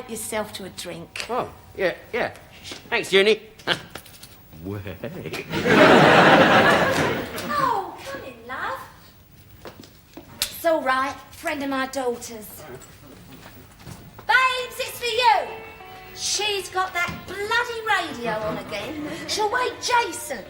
help yourself to a drink. Oh, yeah. Thanks, Junie. Way. Oh, come in, love. It's all right. Friend of my daughter's. Babes, it's for you. She's got that bloody radio on again. She'll wake Jason.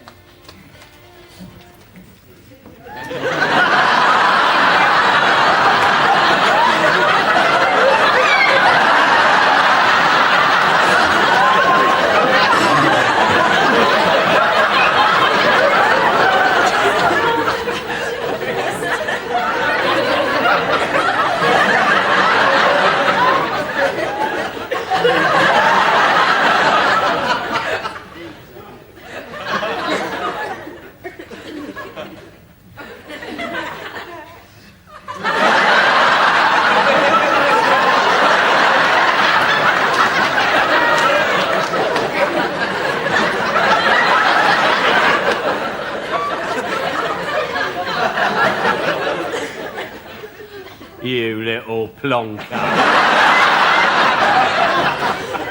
You little plonker.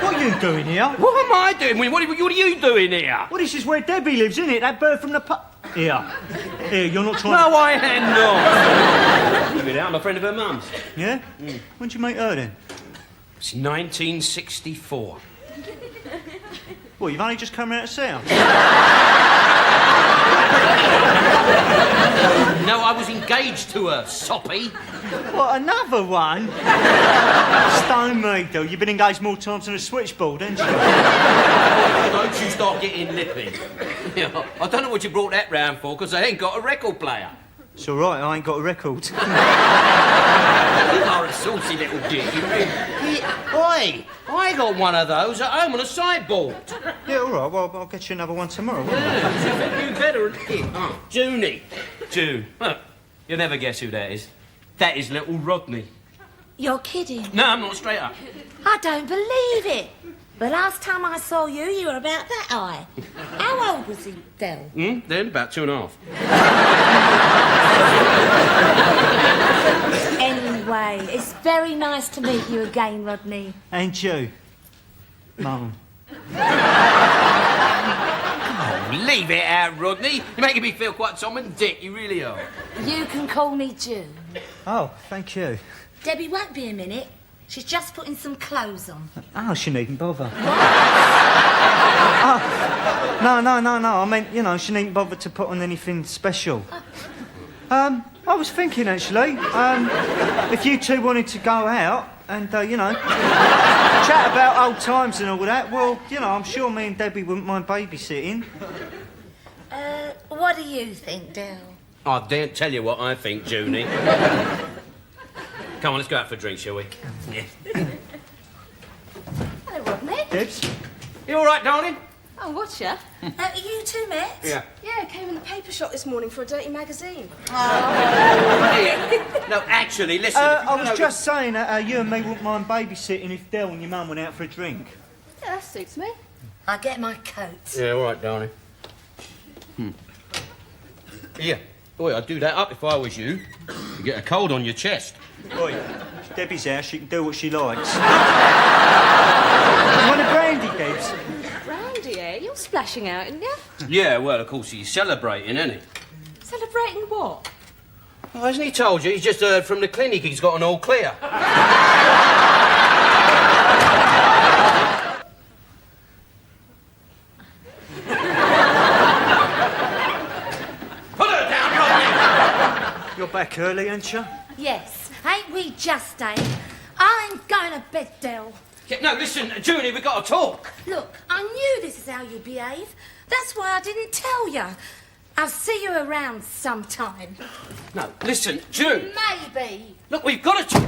What are you doing here? What am I doing? What are you doing here? Well, this is where Debbie lives, isn't it? That bird from the Here, you're not trying No, I am not. Look at that, I'm a friend of her mum's. Yeah? When'd you meet her then? It's 1964. Well, you've only just come out of South. No, I was engaged to her, soppy. What, another one? Stone me, though. You've been engaged more times than a switchboard, haven't you? Don't you start getting lippy. I don't know what you brought that round for, because I ain't got a record player. It's all right, I ain't got a record. You are a saucy little dick. Oi, I got one of those at home on a sideboard. Yeah, all right, well, I'll get you another one tomorrow, won't I? Yeah, you better than it. Oh, Junie. June. Look, you'll never guess who that is. That is little Rodney. You're kidding. No, I'm not, straight up. I don't believe it. The last time I saw you, you were about that high. How old was he, Del? Then about 2.5. Anyway, it's very nice to meet you again, Rodney. And you, Mum. Oh, leave it out, Rodney. You're making me feel quite Tom and Dick, you really are. You can call me June. Oh, thank you. Debbie won't be a minute. She's just putting some clothes on. Oh, she needn't bother. Oh, no. I meant, she needn't bother to put on anything special. I was thinking, actually, if you two wanted to go out and, chat about old times and all that, well, I'm sure me and Debbie wouldn't mind babysitting. What do you think, Del? I daren't tell you what I think, Junie. Come on, let's go out for a drink, shall we? Yeah. Hello, Rodney. Debs? You all right, darling? Oh, watcha. You two met? Yeah. Yeah, I came in the paper shop this morning for a dirty magazine. Yeah. No, actually, listen. I was just saying that you and me wouldn't mind babysitting if Del and your mum went out for a drink. Yeah, that suits me. I'll get my coat. Yeah, all right, darling. Yeah. Boy, I'd do that up if I was you. You get a cold on your chest. Oi, it's Debbie's house, she can do what she likes. You want a brandy, Debs? Brandy, eh? You're splashing out, aren't you? Yeah, well, of course, he's celebrating, isn't he? Celebrating what? Oh, hasn't he told you? He's just heard from the clinic he's got an all clear. Put her down, Rodney! You're back early, ain't you? Yes. Ain't we just, eh? I'm going to bed, Del. Yeah, no, listen, Junie, we've got to talk. Look, I knew this is how you behave. That's why I didn't tell you. I'll see you around sometime. No, listen, June. Maybe. Look, we've got to...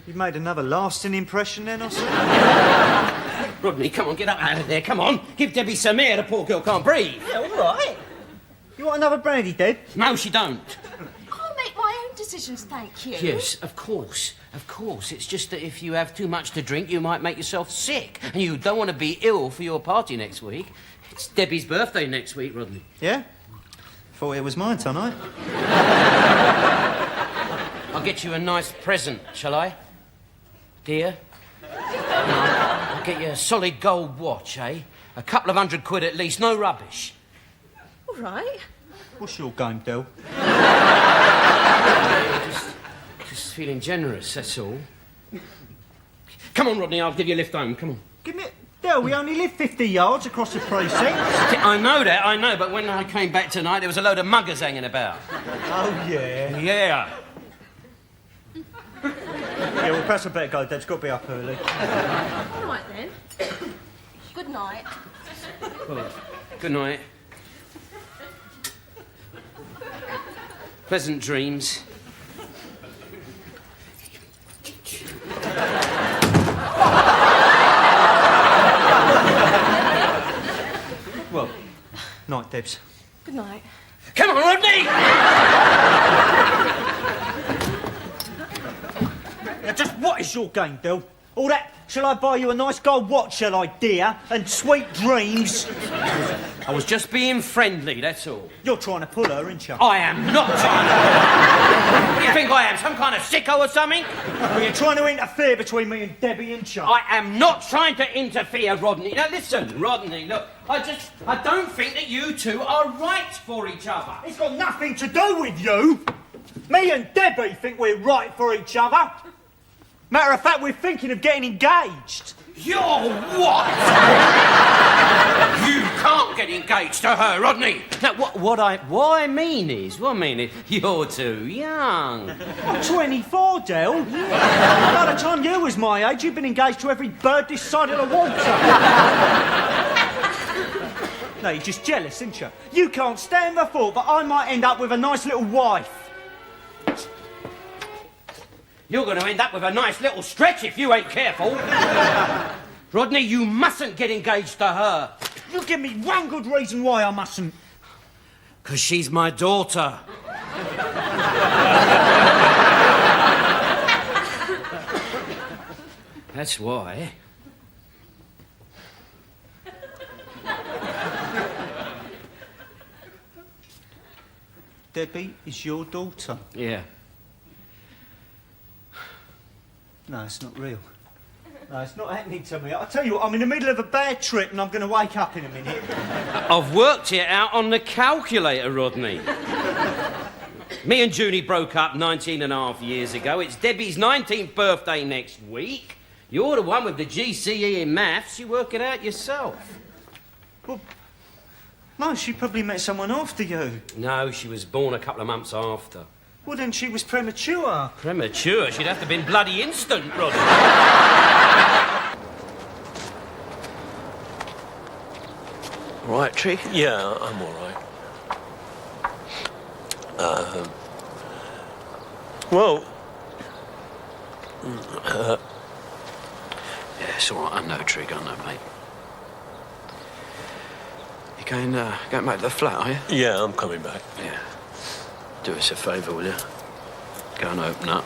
You've made another lasting impression then, or something? Rodney, come on, get up out of there, come on. Give Debbie some air, the poor girl can't breathe. Yeah, all right. You want another brandy, Deb? No, she don't. I'll make my own decisions, thank you. Yes, of course. It's just that if you have too much to drink, you might make yourself sick. And you don't want to be ill for your party next week. It's Debbie's birthday next week, Rodney. Yeah? Thought it was mine tonight. I'll get you a nice present, shall I? Dear, I'll get you a solid gold watch, eh? A couple of £100 at least, no rubbish. All right. What's your game, Del? Just feeling generous, that's all. Come on, Rodney, I'll give you a lift home, come on. Give me... Del, we only live 50 yards across the precinct. I know, but when I came back tonight, there was a load of muggers hanging about. Oh, yeah. Yeah. Yeah, well, perhaps I better go. Dad's got to be up early. All right, then. Good night. Well, good night. Pleasant dreams. Well, night, Debs. Good night. Come on, Rodney! Now, just what is your game, Del? All that, shall I buy you a nice gold watch, shall I, dear? And sweet dreams? I was just being friendly, that's all. You're trying to pull her, aren't you? I am not trying to... What do you think I am, some kind of sicko or something? Well, you're trying to interfere between me and Debbie, aren't you? I am not trying to interfere, Rodney. Now, listen, Rodney, look, I don't think that you two are right for each other. It's got nothing to do with you. Me and Debbie think we're right for each other. Matter of fact, we're thinking of getting engaged. You're what? You can't get engaged to her, Rodney. Now, what I mean is, you're too young. I'm 24, Del. By the time you was my age, you'd been engaged to every bird this side of the water. No, you're just jealous, aren't you? You can't stand the thought that I might end up with a nice little wife. You're going to end up with a nice little stretch if you ain't careful. Rodney, you mustn't get engaged to her. You give me one good reason why I mustn't. Because she's my daughter. That's why. Debbie is your daughter. Yeah. No, it's not real. No, it's not happening to me. I tell you what, I'm in the middle of a bad trip and I'm going to wake up in a minute. I've worked it out on the calculator, Rodney. Me and Junie broke up 19 and a half years ago. It's Debbie's 19th birthday next week. You're the one with the GCE in maths. You work it out yourself. Well, no, she probably met someone after you. No, she was born a couple of months after. Well, then she was premature. Premature? She'd have to have been bloody instant, Rodney. All right, Tree? Yeah, I'm all right. Well... Yeah, it's all right. I know, Trig. I know, mate. You going back to the flat, are you? Yeah, I'm coming back. Yeah. Do us a favour, will you? Go and open up.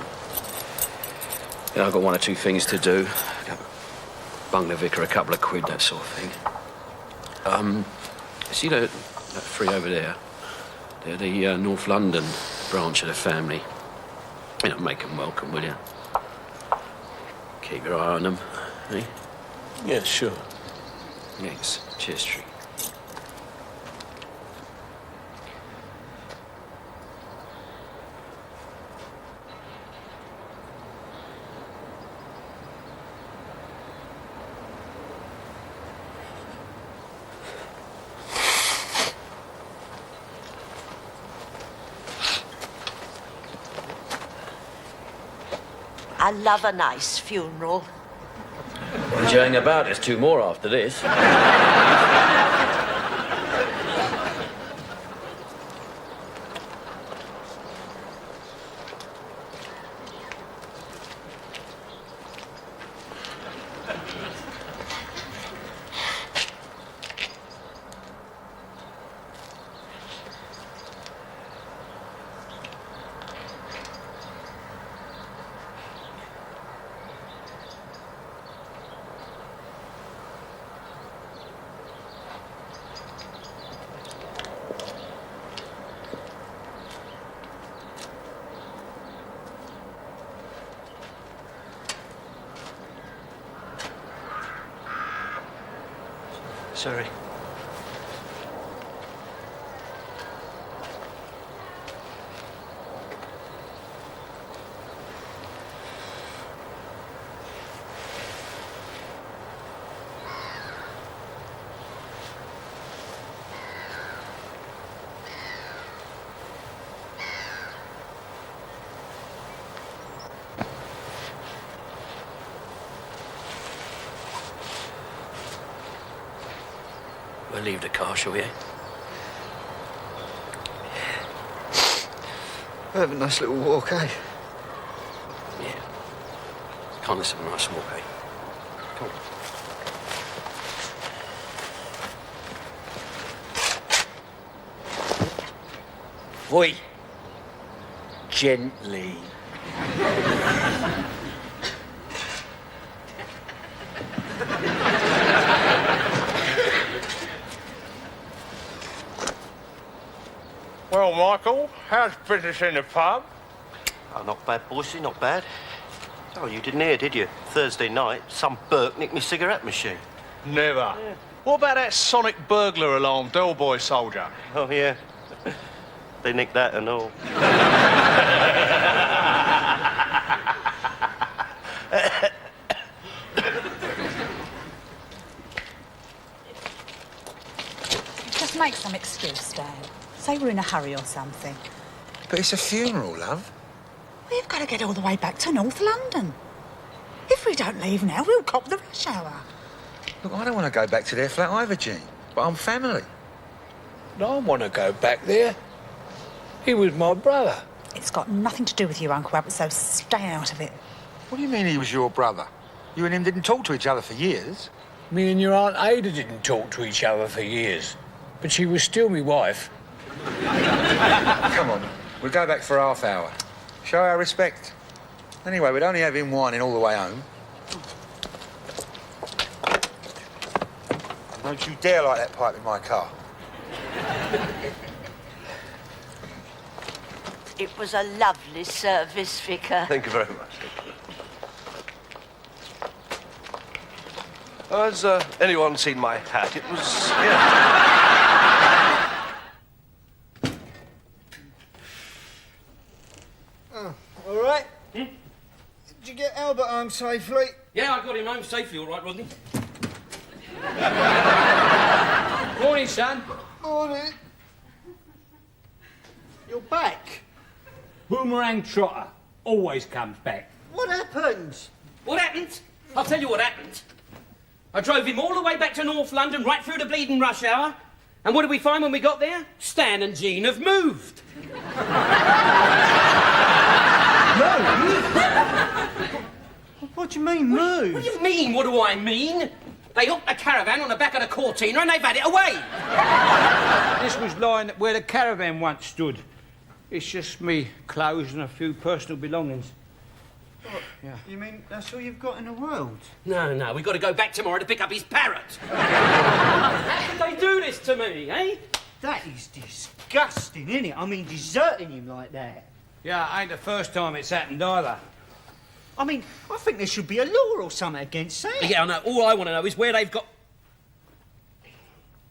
Yeah, I've got one or two things to do. Bung the vicar a couple of quid, that sort of thing. See that three over there? They're the North London branch of the family. You know, make them welcome, will you? Keep your eye on them, eh? Yeah, sure. Thanks. Cheers, Tree. I love a nice funeral. What you hang about? There's two more after this. Sorry. We'll leave the car, shall we? We'll have a nice little walk, eh? Yeah. Can't let's have a nice walk, eh? Come on. Oi. Gently. Well, Michael, how's business in the pub? Oh, not bad, boysy, not bad. Oh, you didn't hear, did you? Thursday night, some Burke nicked me cigarette machine. Never. Yeah. What about that sonic burglar alarm Delboy soldier? Oh, yeah. They nicked that and all. Just make some excuse, Dan. Say we're in a hurry or something. But it's a funeral, love. We've got to get all the way back to North London. If we don't leave now, we'll cop the rush hour. Look, I don't want to go back to their flat either, Jean. But I'm family. I want to go back there. He was my brother. It's got nothing to do with you, Uncle Albert, so stay out of it. What do you mean he was your brother? You and him didn't talk to each other for years. Me and your Aunt Ada didn't talk to each other for years. But she was still my wife. Come on, we'll go back for half hour. Show our respect. Anyway, we'd only have him whining all the way home. Don't you dare light that pipe in my car. It was a lovely service, Vicar. Thank you very much. Has anyone seen my hat? It was here. Oh, all right. Did you get Albert home safely? Yeah, I got him home safely, all right, Rodney. Morning, son. Morning. You're back. Boomerang Trotter always comes back. What happened? What happened? I'll tell you what happened. I drove him all the way back to North London, right through the bleeding rush hour. And what did we find when we got there? Stan and Jean have moved. What do you mean, move? What do you mean, what do I mean? They hooked a caravan on the back of the Cortina and they've had it away. This was lying where the caravan once stood. It's just me, clothes and a few personal belongings. What? Yeah. You mean that's all you've got in the world? No, we've got to go back tomorrow to pick up his parrot. How could they do this to me, eh? That is disgusting, isn't it? I mean, deserting him like that. Yeah, ain't the first time it's happened either. I mean, I think there should be a law or something against that. Yeah, I know. All I want to know is where they've got...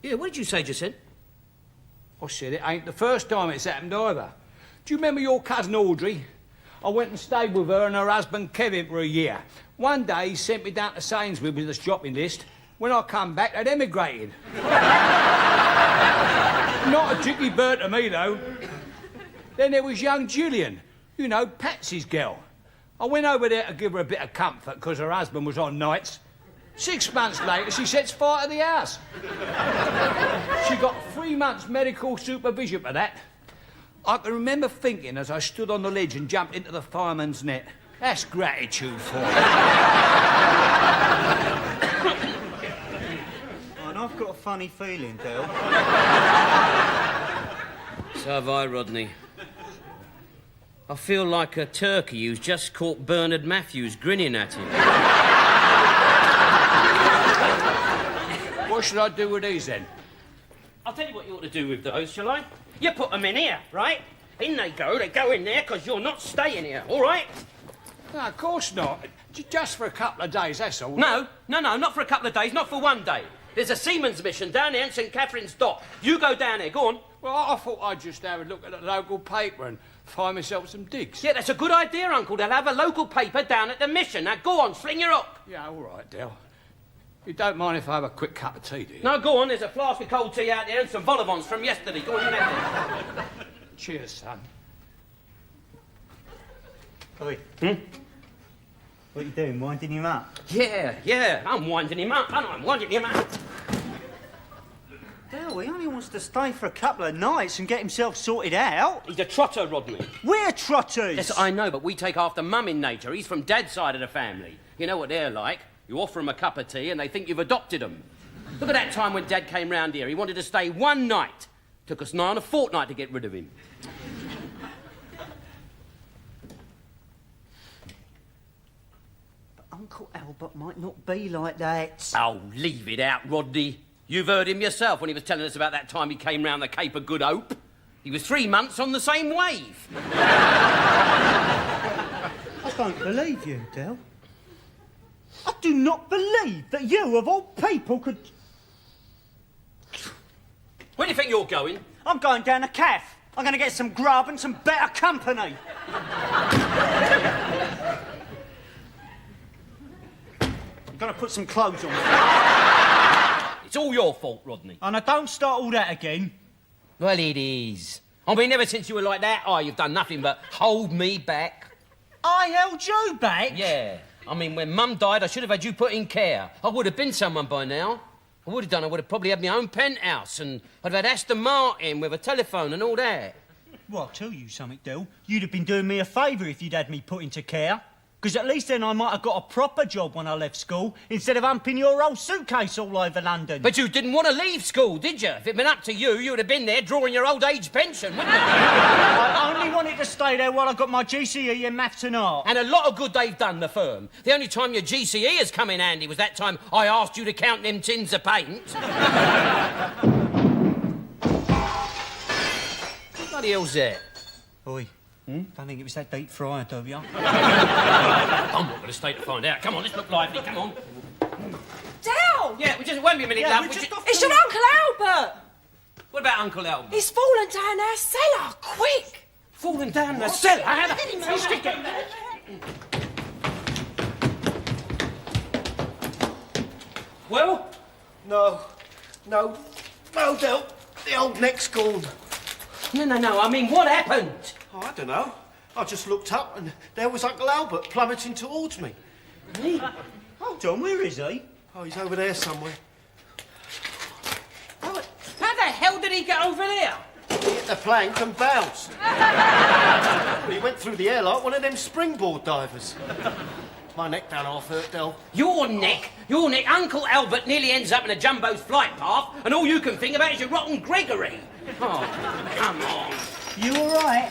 Yeah, what did you say just then? I said it ain't the first time it's happened either. Do you remember your cousin Audrey? I went and stayed with her and her husband Kevin for a year. One day he sent me down to Sainsbury's with a shopping list. When I come back, they'd emigrated. Not a jiggy bird to me, though. Then there was young Gillian, you know, Patsy's girl. I went over there to give her a bit of comfort because her husband was on nights. 6 months later, she sets fire to the house. She got 3 months medical supervision for that. I can remember thinking as I stood on the ledge and jumped into the fireman's net. That's gratitude for her. And I've got a funny feeling, Del. So have I, Rodney. I feel like a turkey who's just caught Bernard Matthews grinning at him. What should I do with these, then? I'll tell you what you ought to do with those, shall I? You put them in here, right? In they go in there because you're not staying here, all right? No, of course not. Just for a couple of days, that's all. No, not for a couple of days, not for one day. There's a seaman's mission down there in St Catherine's Dock. You go down there, go on. Well, I thought I'd just have a look at the local paper and find myself some digs. Yeah, that's a good idea, Uncle. They'll have a local paper down at the mission. Now, go on, sling your hook. Yeah, all right, Del. You don't mind if I have a quick cup of tea, do you? No, go on. There's a flask of cold tea out there and some vol au vents from yesterday. Go on, you have it. Cheers, son. Oi. What are you doing, winding him up? Yeah, I'm winding him up. I'm winding him up. Del, he only wants to stay for a couple of nights and get himself sorted out. He's a trotter, Rodney. We're trotters. Yes, I know, but we take after Mum in nature. He's from Dad's side of the family. You know what they're like. You offer them a cup of tea and they think you've adopted them. Look at that time when Dad came round here. He wanted to stay one night. Took us nigh on a fortnight to get rid of him. But Uncle Albert might not be like that. Oh, leave it out, Rodney. You've heard him yourself when he was telling us about that time he came round the Cape of Good Hope. He was 3 months on the same wave. I don't believe you, Del. I do not believe that you, of all people, could... Where do you think you're going? I'm going down a cafe. I'm going to get some grub and some better company. I'm going to put some clothes on. It's all your fault, Rodney. And I don't start all that again. Well, it is. I mean, ever since you were like that, you've done nothing but hold me back. I held you back? Yeah. I mean, when Mum died, I should have had you put in care. I would have been someone by now. I would have probably had my own penthouse and I'd have had Aston Martin with a telephone and all that. Well, I'll tell you something, Del. You'd have been doing me a favour if you'd had me put into care. Because at least then I might have got a proper job when I left school instead of humping your old suitcase all over London. But you didn't want to leave school, did you? If it'd been up to you, you would have been there drawing your old age pension, wouldn't you? I only wanted to stay there while I got my GCE in maths and art. And a lot of good they've done, the firm. The only time your GCE has come in handy was that time I asked you to count them tins of paint. What the bloody hell's that? Oi. Don't think it was that deep fryer, do you? I'm not going to stay to find out. Come on, let's look lively. Come on. Del! Yeah, wait a minute, love. It's your Uncle Albert! What about Uncle Albert? He's fallen down our cellar, quick! Fallen down the cellar? Well? No, Del. The old neck's gone. No. I mean, what happened? Oh, I don't know. I just looked up and there was Uncle Albert plummeting towards me. Me? Hold on, where is he? Oh, he's over there somewhere. How the hell did he get over there? He hit the plank and bounced. He went through the air like one of them springboard divers. My neck done half hurt, Del. Your neck? Uncle Albert nearly ends up in a jumbo's flight path and all you can think about is your rotten Gregory. Oh, come on. You all right?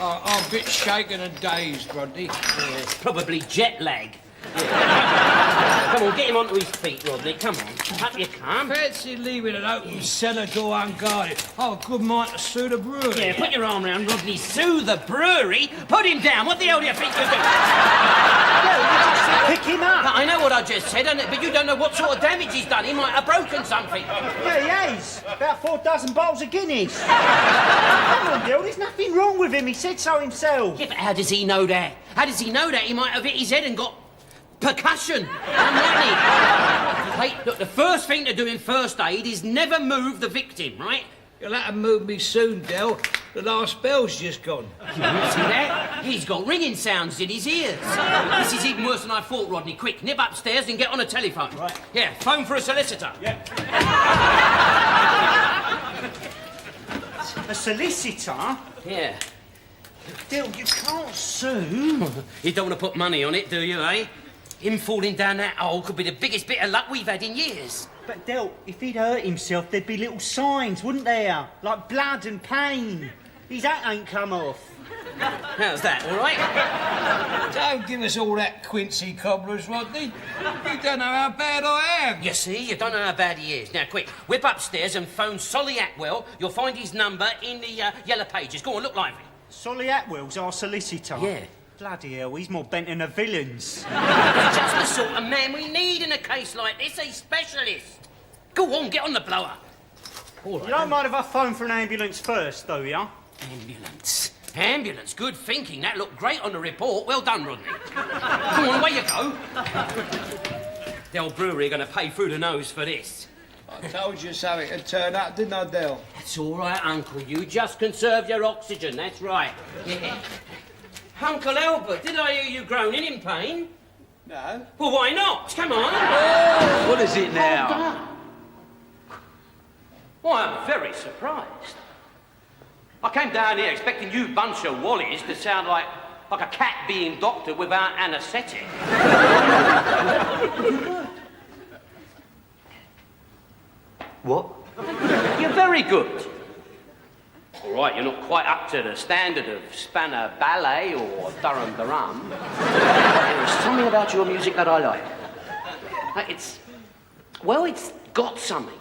I'm a bit shaken and dazed, Rodney. Yeah, it's probably jet lag. Yeah. Come on, get him onto his feet, Rodney. Come on. Up you come. Fancy leaving an open cellar door unguarded. Oh, a good mind to sue the brewery. Yeah, put your arm round Rodney. Sue the brewery? Put him down. What the hell do you think you're doing? Pick him up. I know what I just said, but you don't know what sort of damage he's done. He might have broken something. Yeah, he has. About 4 dozen bottles of Guinness. Come on, Del, there's nothing wrong with him. He said so himself. Yeah, but how does he know that? How does he know that? He might have hit his head and got percussion. Hey, look, the first thing to do in first aid is never move the victim, right? You'll have to move me soon, Del. The last bell's just gone. See that? He's got ringing sounds in his ears. This is even worse than I thought, Rodney. Quick, nip upstairs and get on a telephone. Right. Yeah, phone for a solicitor. Yeah. A solicitor? Yeah. Del, you can't sue. You don't want to put money on it, do you, eh? Him falling down that hole could be the biggest bit of luck we've had in years. But, Del, if he'd hurt himself, there'd be little signs, wouldn't there? Like blood and pain. His hat ain't come off. How's that, all right? Don't give us all that Quincy cobblers, Rodney. You don't know how bad I am. You see, you don't know how bad he is. Now, quick, whip upstairs and phone Solly Atwell. You'll find his number in the yellow pages. Go on, look lively. Solly Atwell's our solicitor? Yeah. Bloody hell, he's more bent than the villains. He's just the sort of man we need in a case like this, a specialist. Go on, get on the blower. All right, You don't mind if I phone for an ambulance first, though, yeah? Ambulance. Ambulance, good thinking. That looked great on the report. Well done, Rodney. Come on, away you go. The old brewery are going to pay through the nose for this. I told you something would turn up, didn't I, Del? That's all right, Uncle. You just conserve your oxygen, that's right. Yeah. Uncle Albert, did I hear you groaning in pain? No. Well, why not? Come on. What is it now? Well, I'm very surprised. I came down here expecting you bunch of wallies to sound like a cat being doctored without anaesthetic. What? You're very good. All right, you're not quite up to the standard of Spanner Ballet or Durham Durham. There's something about your music that I like. It's got something.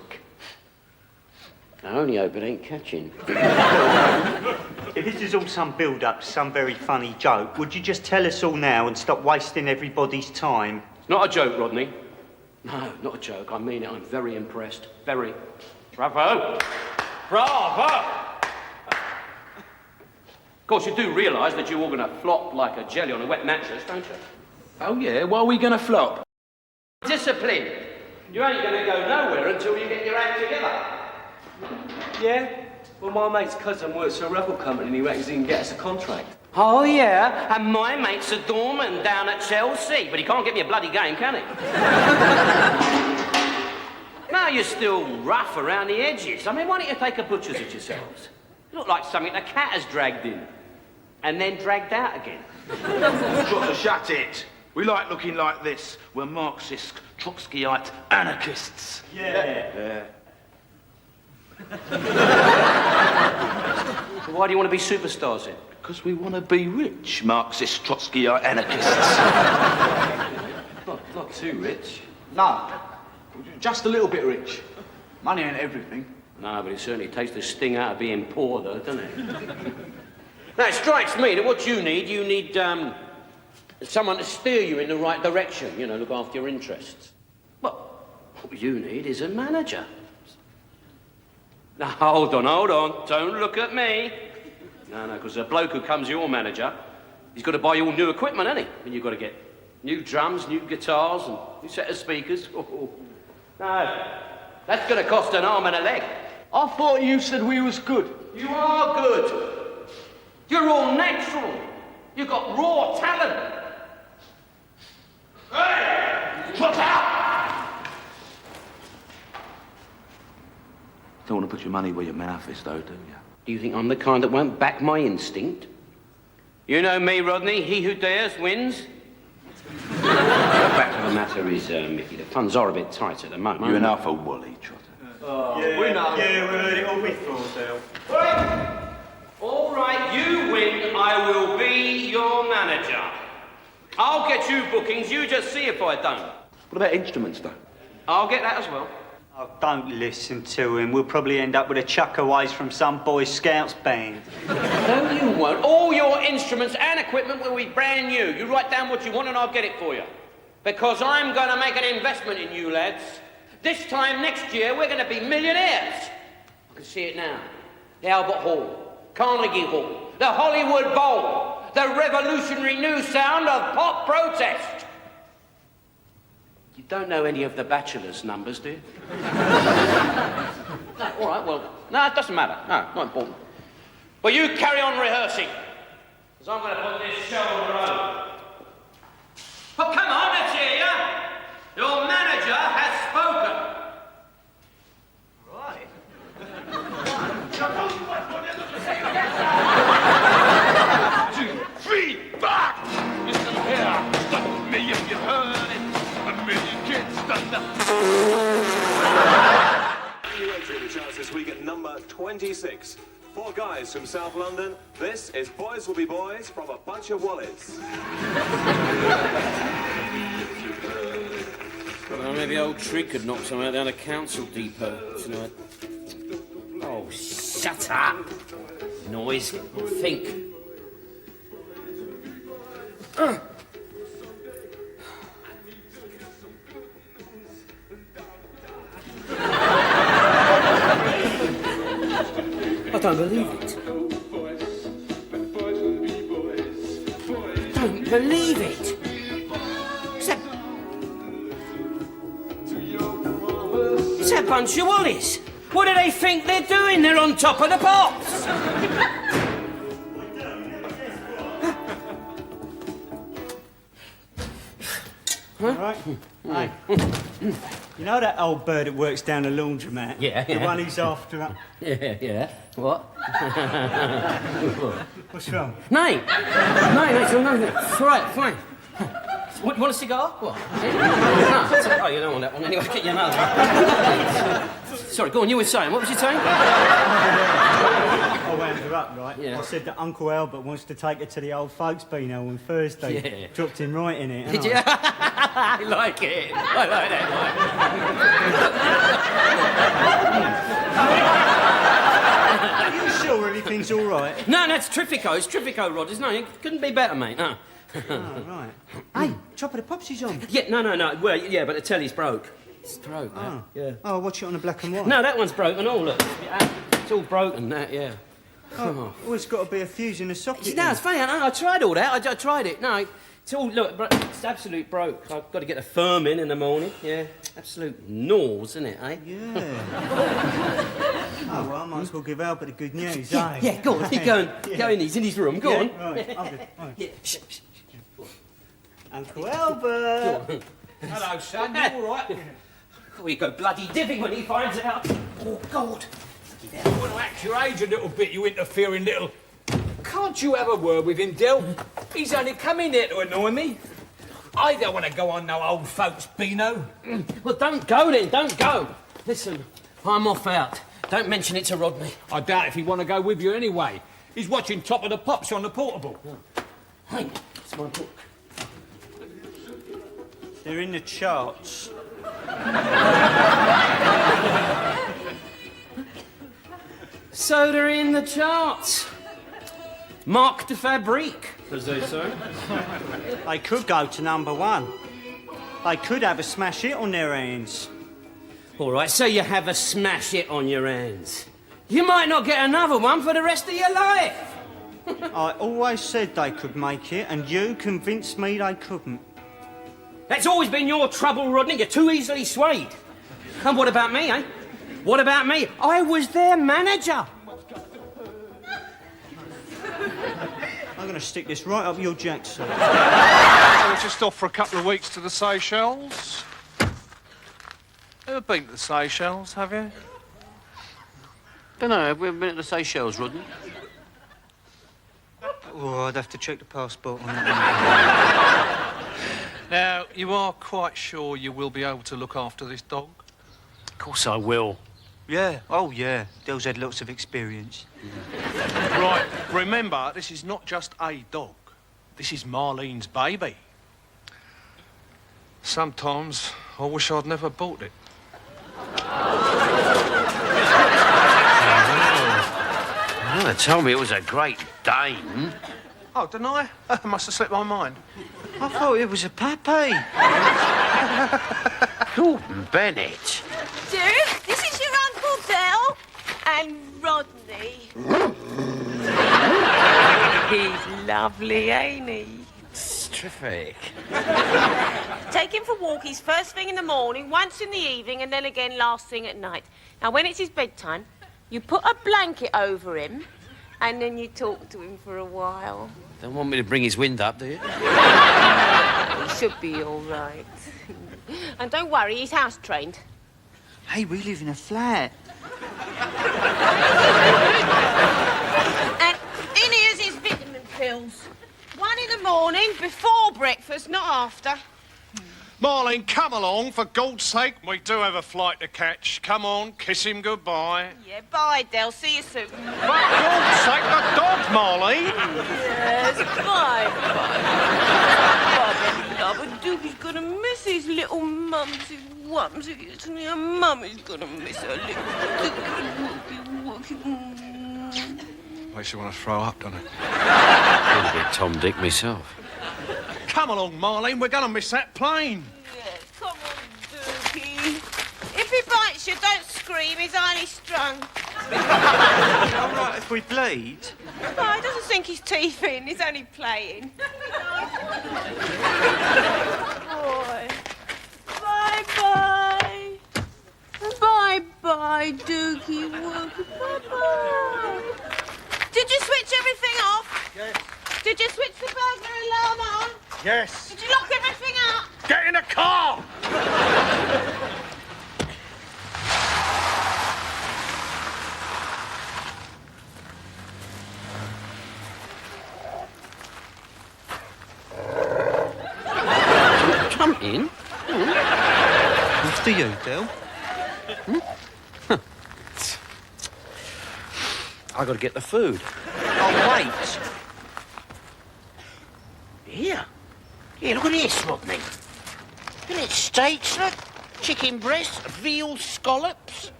I only hope it ain't catching. If this is all some build-up to some very funny joke, would you just tell us all now and stop wasting everybody's time? It's not a joke, Rodney. No, not a joke. I mean it. I'm very impressed. Very. Bravo! Bravo! Of course, you do realise that you're all going to flop like a jelly on a wet mattress, don't you? Oh, yeah? Why are we going to flop? Discipline. You ain't going to go nowhere until you get your act together. Yeah? Well, my mate's cousin works for a record company and he reckons he can get us a contract. Oh, yeah? And my mate's a doorman down at Chelsea, but he can't get me a bloody game, can he? Now you're still rough around the edges. I mean, why don't you take a butcher's at yourselves? You look like something a cat has dragged in and then dragged out again. Trotter, shut it. We like looking like this. We're Marxist, Trotskyite anarchists. Yeah. So why do you want to be superstars then? Because we want to be rich, Marxist, Trotskyite anarchists. Not too rich. No, just a little bit rich. Money ain't everything. No, but it certainly takes the sting out of being poor, though, doesn't it? Now, it strikes me that what you need someone to steer you in the right direction, you know, look after your interests. Well, what you need is a manager. Now, hold on. Don't look at me. No, because the bloke who comes your manager, he's got to buy you all new equipment, hasn't he? And you've got to get new drums, new guitars, and new set of speakers. Oh. No, that's going to cost an arm and a leg. I thought you said we was good. You are good. You're all natural. You've got raw talent. Hey! Shut up! Don't want to put your money where your mouth is, though, do you? Do you think I'm the kind that won't back my instinct? You know me, Rodney. He who dares wins. The fact of the matter is, Mickey, the funds are a bit tight at the moment. You're enough for Wally, Trotter. Yeah, we know. Yeah, we heard it all before, Del. All right, you win. I will be your manager. I'll get you bookings. You just see if I don't. What about instruments, though? I'll get that as well. Oh, don't listen to him. We'll probably end up with a chuckaways from some Boy Scouts band. No, you won't. All your instruments and equipment will be brand new. You write down what you want and I'll get it for you. Because I'm going to make an investment in you lads. This time next year, we're going to be millionaires. I can see it now. The Albert Hall, Carnegie Hall, the Hollywood Bowl, the revolutionary new sound of pop protest. You don't know any of the Bachelor's numbers, do you? No, all right, well, no, it doesn't matter. No, not important. But you carry on rehearsing, because I'm going to put this show on the road. But come on, let's hear you. Your manager has spoken. Right. 2, 3, back! Listen here, stop me if you heard it. A million kids done that. New entry in the charts this week at number 26. 4 guys from South London. This is Boys Will Be Boys from a Bunch of Wallies. Well, maybe old Tree could knock something out down a council depot tonight. Oh, shut up! Noise. Think. I don't believe it. I don't believe it. It's that bunch of Wallies. What do they think they're doing? They're on top of the pops. All right. Hey, you know that old bird that works down the laundromat? Yeah. The one who's after us? Yeah. What? What's wrong? No. It's all right, fine. Want a cigar? What? No. Oh, you don't want that one. Anyway, get you another. Sorry, go on, you were saying. What was you saying? I wound her up, right? Yeah. I said that Uncle Albert wants to take her to the old folks' Beano on Thursday. Yeah. Dropped him right in it. Did you? I like it. I like that. Are you sure everything's all right? No, that's Triffico. It's Triffico, Rod. No, it couldn't be better, mate. No. Oh, right. Hey, Top of the Pops is on. Yeah, no. Well, yeah, but the telly's broke. It's broke, man. Yeah. Oh, watch it on the black and white. No, that one's broken. Oh, look. It's all broken, that, yeah. Oh, well, it's got to be a fuse in the socket. No, it's funny. I tried all that. I tried it. No, it's all, look, it's absolute broke. I've got to get the firm in the morning. Yeah. Absolute nose, isn't it, eh? Yeah. Oh, well, I might as well give Albert the good news, Yeah, eh? yeah, go on. Go in. He's in his room. Go on. Right. Okay. Yeah. Uncle Albert. Go on. Hello, son. You all right? We go bloody diving when he finds out. Oh, God. I want to act your age a little bit, you interfering little... Can't you have a word with him, Del? He's only come in here to annoy me. I don't want to go on no old folks' Beano. Well, don't go then. Don't go. Listen, I'm off out. Don't mention it to Rodney. I doubt if he'd want to go with you anyway. He's watching Top of the Pops on the portable. Hey, it's my book. They're in the charts. So they're in the charts. Marque de fabrique, as they say. They could go to #1. They could have a smash hit on their hands. All right, so you have a smash hit on your hands. You might not get another one for the rest of your life. I always said they could make it, and you convinced me they couldn't. That's always been your trouble, Rodney. You're too easily swayed. And what about me, eh? What about me? I was their manager. I'm going to stick this right up your jackson. We're just off for a couple of weeks to the Seychelles. Ever been to the Seychelles, have you? Don't know. Have we ever been to the Seychelles, Rodney? Oh, I'd have to check the passport on that one. Now, you are quite sure you will be able to look after this dog? Of course I will. Yeah, oh yeah. Dell's had lots of experience. Right, remember, this is not just a dog. This is Marlene's baby. Sometimes I wish I'd never bought it. Well, they told me it was a Great Dane. Oh, didn't I? Must have slipped my mind. I thought it was a puppy. Gordon Bennett. Duke, this is your Uncle Del and Rodney. He's lovely, ain't he? It's terrific. Take him for walkies first thing in the morning, once in the evening, and then again last thing at night. Now, when it's his bedtime, you put a blanket over him, and then you talk to him for a while. Don't want me to bring his wind up, do you? He should be all right. And don't worry, he's house trained. Hey, we live in a flat. And in here's his vitamin pills. One in the morning, before breakfast, not after. Marlene, come along, for God's sake. We do have a flight to catch. Come on, kiss him goodbye. Yeah, bye, Del. See you soon. For God's sake, the dog, Marlene. Yes, bye. Bye, Dookie's gonna miss his little mumsy wumsy, isn't he? Her mummy's gonna miss her little dookie. Makes you want to throw up, doesn't it? I'm a bit Tom Dick myself. Come along, Marlene, we're going to miss that plane. Yes, come on, Dookie. If he bites you, don't scream, he's only strung. All right if we bleed? Oh, he doesn't sink his teeth in. He's only playing. Boy. Bye-bye. Bye-bye, Dookie Wookie. Bye-bye. Did you switch everything off? Yes. Did you switch the burglar alarm on? Yes. Did you lock everything up? Get in the car! Jump in. After you, Del. I got to get the food. Oh, wait. Here. Here, look at this, Rodney. Isn't it steaks, look? Chicken breast, veal scallops.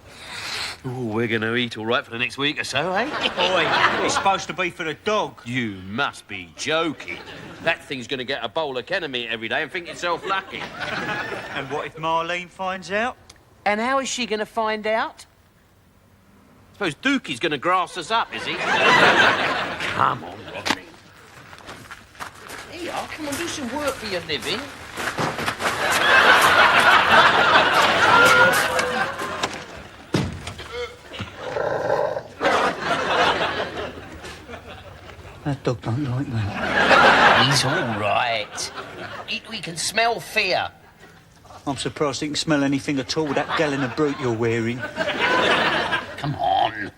Oh, we're going to eat all right for the next week or so, eh? Oi, it's supposed to be for the dog. You must be joking. That thing's going to get a bowl of Kennemeat every day and think yourself lucky. And what if Marlene finds out? And how is she going to find out? Suppose Dookie's going to grass us up, is he? Come on, Rodney. Here you are, come on, do some work for your living. That dog don't like me. He's all right. We can smell fear. I'm surprised he can smell anything at all with that gallon of brute you're wearing. Come on.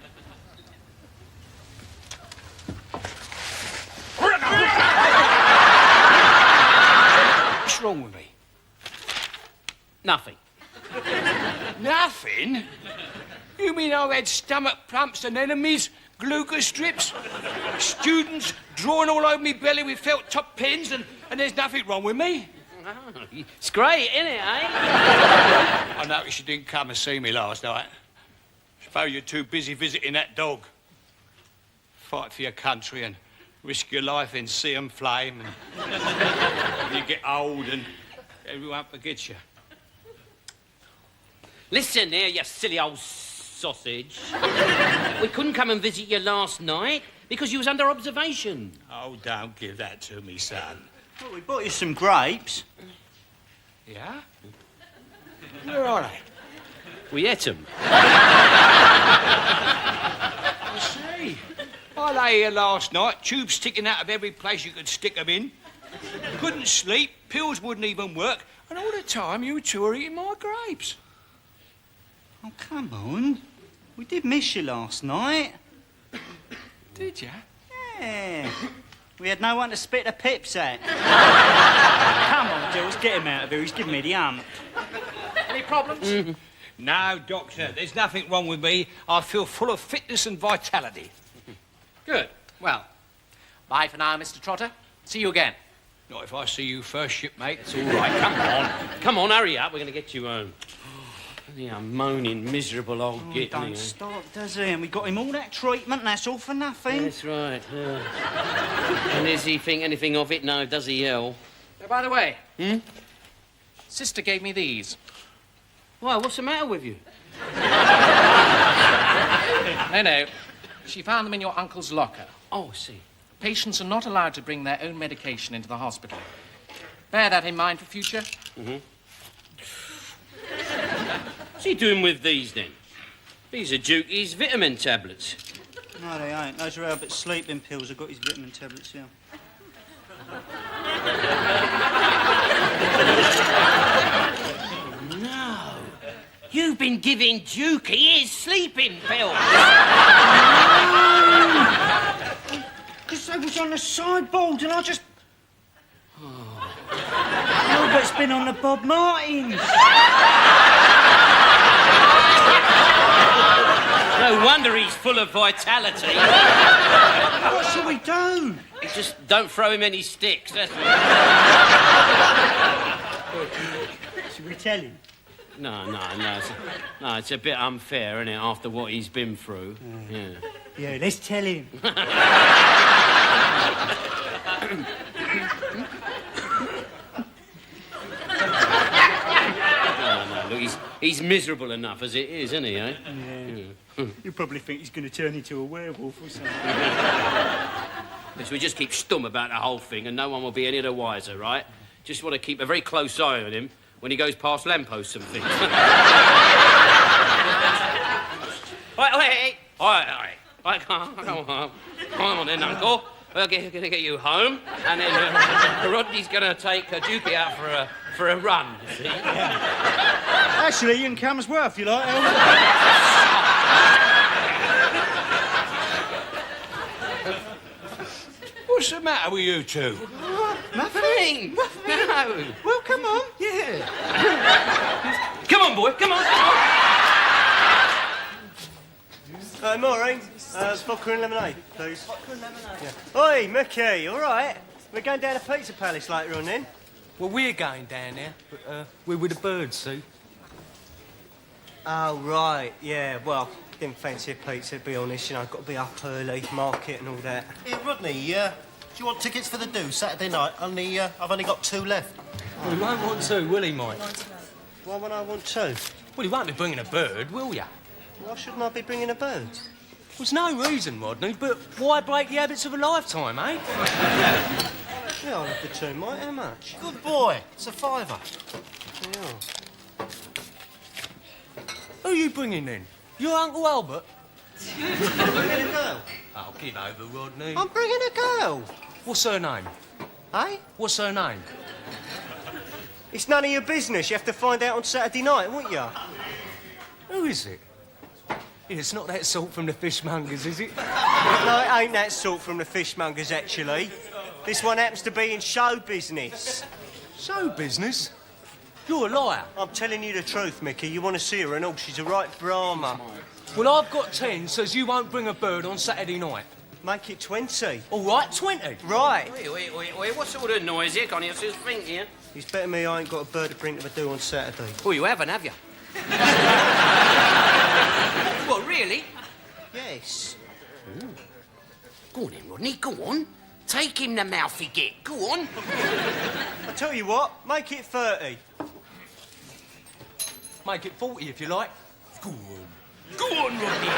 What's wrong with me? Nothing. Nothing? You mean I've had stomach pumps and enemies, glucose strips, students drawing all over me belly with felt top pens, and there's nothing wrong with me? Oh, it's great, isn't it, eh? I noticed you didn't come and see me last night. Suppose you're too busy visiting that dog. Fight for your country and risk your life in sea and flame, and you get old and everyone forgets you. Listen here, you silly old sausage. We couldn't come and visit you last night because you was under observation. Oh, don't give that to me, son. Well, we bought you some grapes. Yeah? Where are they? We ate them. I see. I lay here last night, tubes sticking out of every place you could stick them in. Couldn't sleep, pills wouldn't even work, and all the time you two were eating my grapes. Oh, come on. We did miss you last night. Did you? Yeah. We had no one to spit the pips at. Come on, Jules, get him out of here. He's giving me the hump. Any problems? No, Doctor, there's nothing wrong with me. I feel full of fitness and vitality. Good. Well, bye for now, Mr. Trotter. See you again. Not if I see you first, shipmate. It's all right, come on. Come on, hurry up, we're going to get you home. Yeah, moaning, miserable old git. Don't stop, does he? And we got him all that treatment and that's all for nothing. That's right, yeah. And does he think anything of it? No, does he yell? Oh, by the way, Sister gave me these. Why, what's the matter with you? No. She found them in your uncle's locker. Oh, I see. Patients are not allowed to bring their own medication into the hospital. Bear that in mind for future. What's he doing with these, then? These are Dukie's vitamin tablets. No, they ain't. Those are Albert's sleeping pills. I've got his vitamin tablets here. No. You've been giving Dukey his sleeping pills. Because they was on the sideboard and I just... Albert's been on the Bob Martins. No wonder he's full of vitality. What shall we do? Just don't throw him any sticks, that's all. Should we tell him? No. It's a bit unfair, isn't it, after what he's been through? Yeah. Yeah, let's tell him. No, look, He's miserable enough as it is, isn't he, eh? Yeah. You probably think he's going to turn into a werewolf or something. So we just keep stum about the whole thing and no one will be any the wiser, right? Just want to keep a very close eye on him when he goes past lampposts and things. Wait. Come on then, Uncle. We're going to get you home, and then Rodney's going to take Dukey out for a run, you see. Yeah. Actually, you can come as well if you like, Elmer. What's the matter with you two? Nothing. No. Well, come on. Yeah. Come on, boy, come on. Maureen, vodka and lemonade, please. Vodka and lemonade? Yeah. Oi, Mickey, all right? We're going down to Pizza Palace later on, then? Well, we're going down there, but we're with the birds, see? Oh, right, yeah, well, didn't fancy a pizza, to be honest. You know, got to be up early, market and all that. Hey, Rodney, do you want tickets for the do Saturday night? I've only got 2 left. Well, he won't want to, will he, Mike? Why would I want 2? Well, he won't be bringing a bird, will ya? Why shouldn't I be bringing a bird? There's no reason, Rodney, but why break the habits of a lifetime, eh? Yeah, I'll have the 2, Mike. How much? Good boy. It's a £5. Yeah. Who are you bringing in? Your Uncle Albert? I'm bringing a girl. Oh, give over, Rodney. I'm bringing a girl. What's her name? Eh? What's her name? It's none of your business. You have to find out on Saturday night, won't you? Who is it? It's not that sort from the fishmongers, is it? No, it ain't that sort from the fishmongers, actually. This one happens to be in show business. Show business? You're a liar. I'm telling you the truth, Mickey. You want to see her and all. She's a right Brahma. Well, I've got 10, says you won't bring a bird on Saturday night. Make it 20. All right, 20. Right. Wait, what sort of noise here, Connie? I just think here. He's betting me I ain't got a bird to bring to the do on Saturday. Oh, you haven't, have you? What, really? Yes. Ooh. Go on then, Rodney, go on. Take him the mouth he get. Go on. I tell you what, make it 30. Make it 40 if you like. Go on. Go on, Rodney.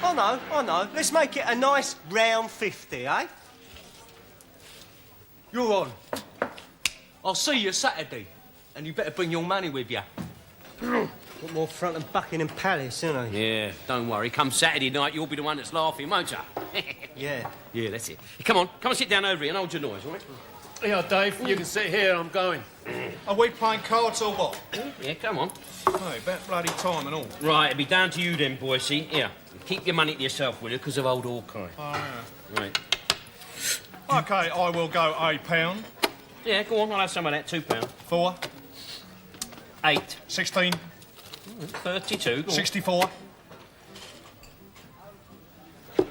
I know. Let's make it a nice round 50, eh? You're on. I'll see you Saturday. And you better bring your money with you. Got more front than Buckingham Palace, isn't he? Yeah, don't worry. Come Saturday night, you'll be the one that's laughing, won't you? Yeah. Yeah, that's it. Come on and sit down over here and hold your noise, all right? Yeah, Dave, you can sit here, I'm going. Are we playing cards or what? Yeah, come on. Oh, about bloody time and all. Right, it'll be down to you then, boy, see? Here, keep your money to yourself, will you, because of old Hawkeye. Oh, yeah. Right. OK, I will go £1. Yeah, go on, I'll have some of that, £2. 4. 8. 16. 32. Go on. 64. It's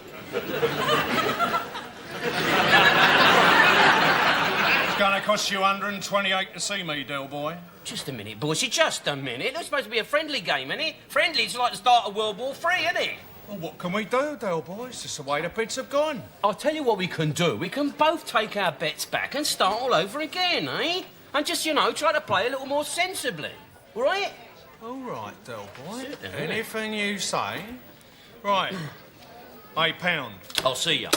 going to cost you 128 to see me, Del boy. Just a minute, bossy, just a minute. It's supposed to be a friendly game, isn't it? Friendly, it's like the start of World War III, isn't it? Well, what can we do, Del boy? It's just the way the bets have gone. I'll tell you what we can do. We can both take our bets back and start all over again, eh? And just, try to play a little more sensibly. All right? All right, Del boy. Certainly. Anything you say. Right. £1. I'll see you.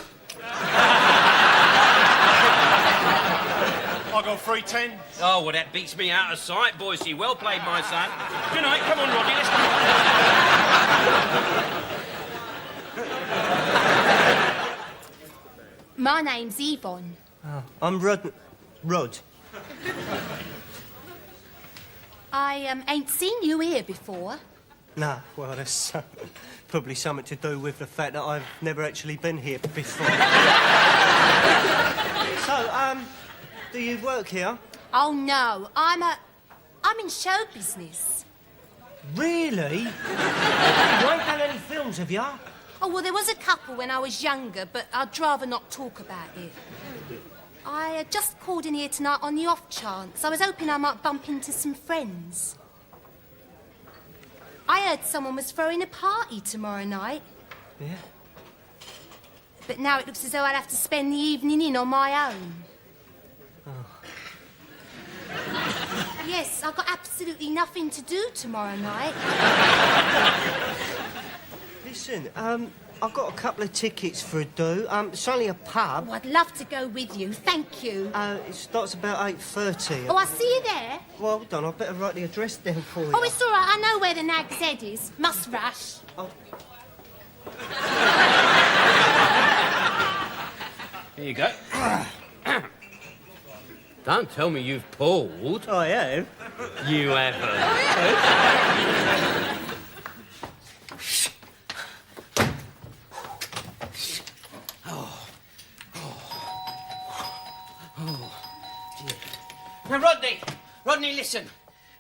I got 3 10s. Oh, well, that beats me out of sight, Boise. Well played, my son. Good night. Come on, Rodney. Let's go. My name's Yvonne. Oh, I'm Rod. I ain't seen you here before. Nah, well, that's probably something to do with the fact that I've never actually been here before. So, do you work here? Oh, no. I'm in show business. Really? You ain't done any films, have you? Oh, well, there was a couple when I was younger, but I'd rather not talk about it. I just called in here tonight on the off chance. I was hoping I might bump into some friends. I heard someone was throwing a party tomorrow night. Yeah? But now it looks as though I'd have to spend the evening in on my own. Oh. Yeah, Yes, I've got absolutely nothing to do tomorrow night. Listen, I've got a couple of tickets for a do. It's only a pub. Oh, I'd love to go with you, thank you. It starts about 8:30. Oh, I'll see you there. Well, hold on, I better write the address down for you. Oh, it's all right, I know where the Nag's Head is. Must rush. Oh. Here you go. Don't tell me you've pulled. I have. You haven't. Now, Rodney, listen.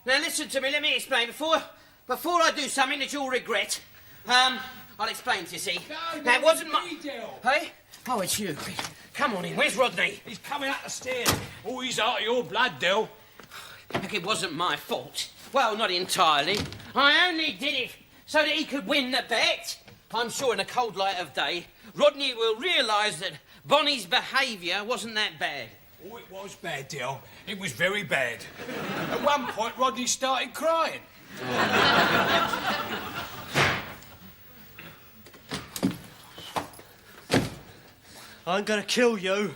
Now, listen to me. Let me explain. Before I do something that you'll regret, I'll explain to you, see. Now, it wasn't my... Hey? Oh, it's you. Come on in. Where's Rodney? He's coming up the stairs. Oh, he's out of your blood, Del. Look, it wasn't my fault. Well, not entirely. I only did it so that he could win the bet. I'm sure in the cold light of day, Rodney will realise that Bonnie's behaviour wasn't that bad. Oh, it was bad, Del. It was very bad. At one point, Rodney started crying. I'm gonna kill you.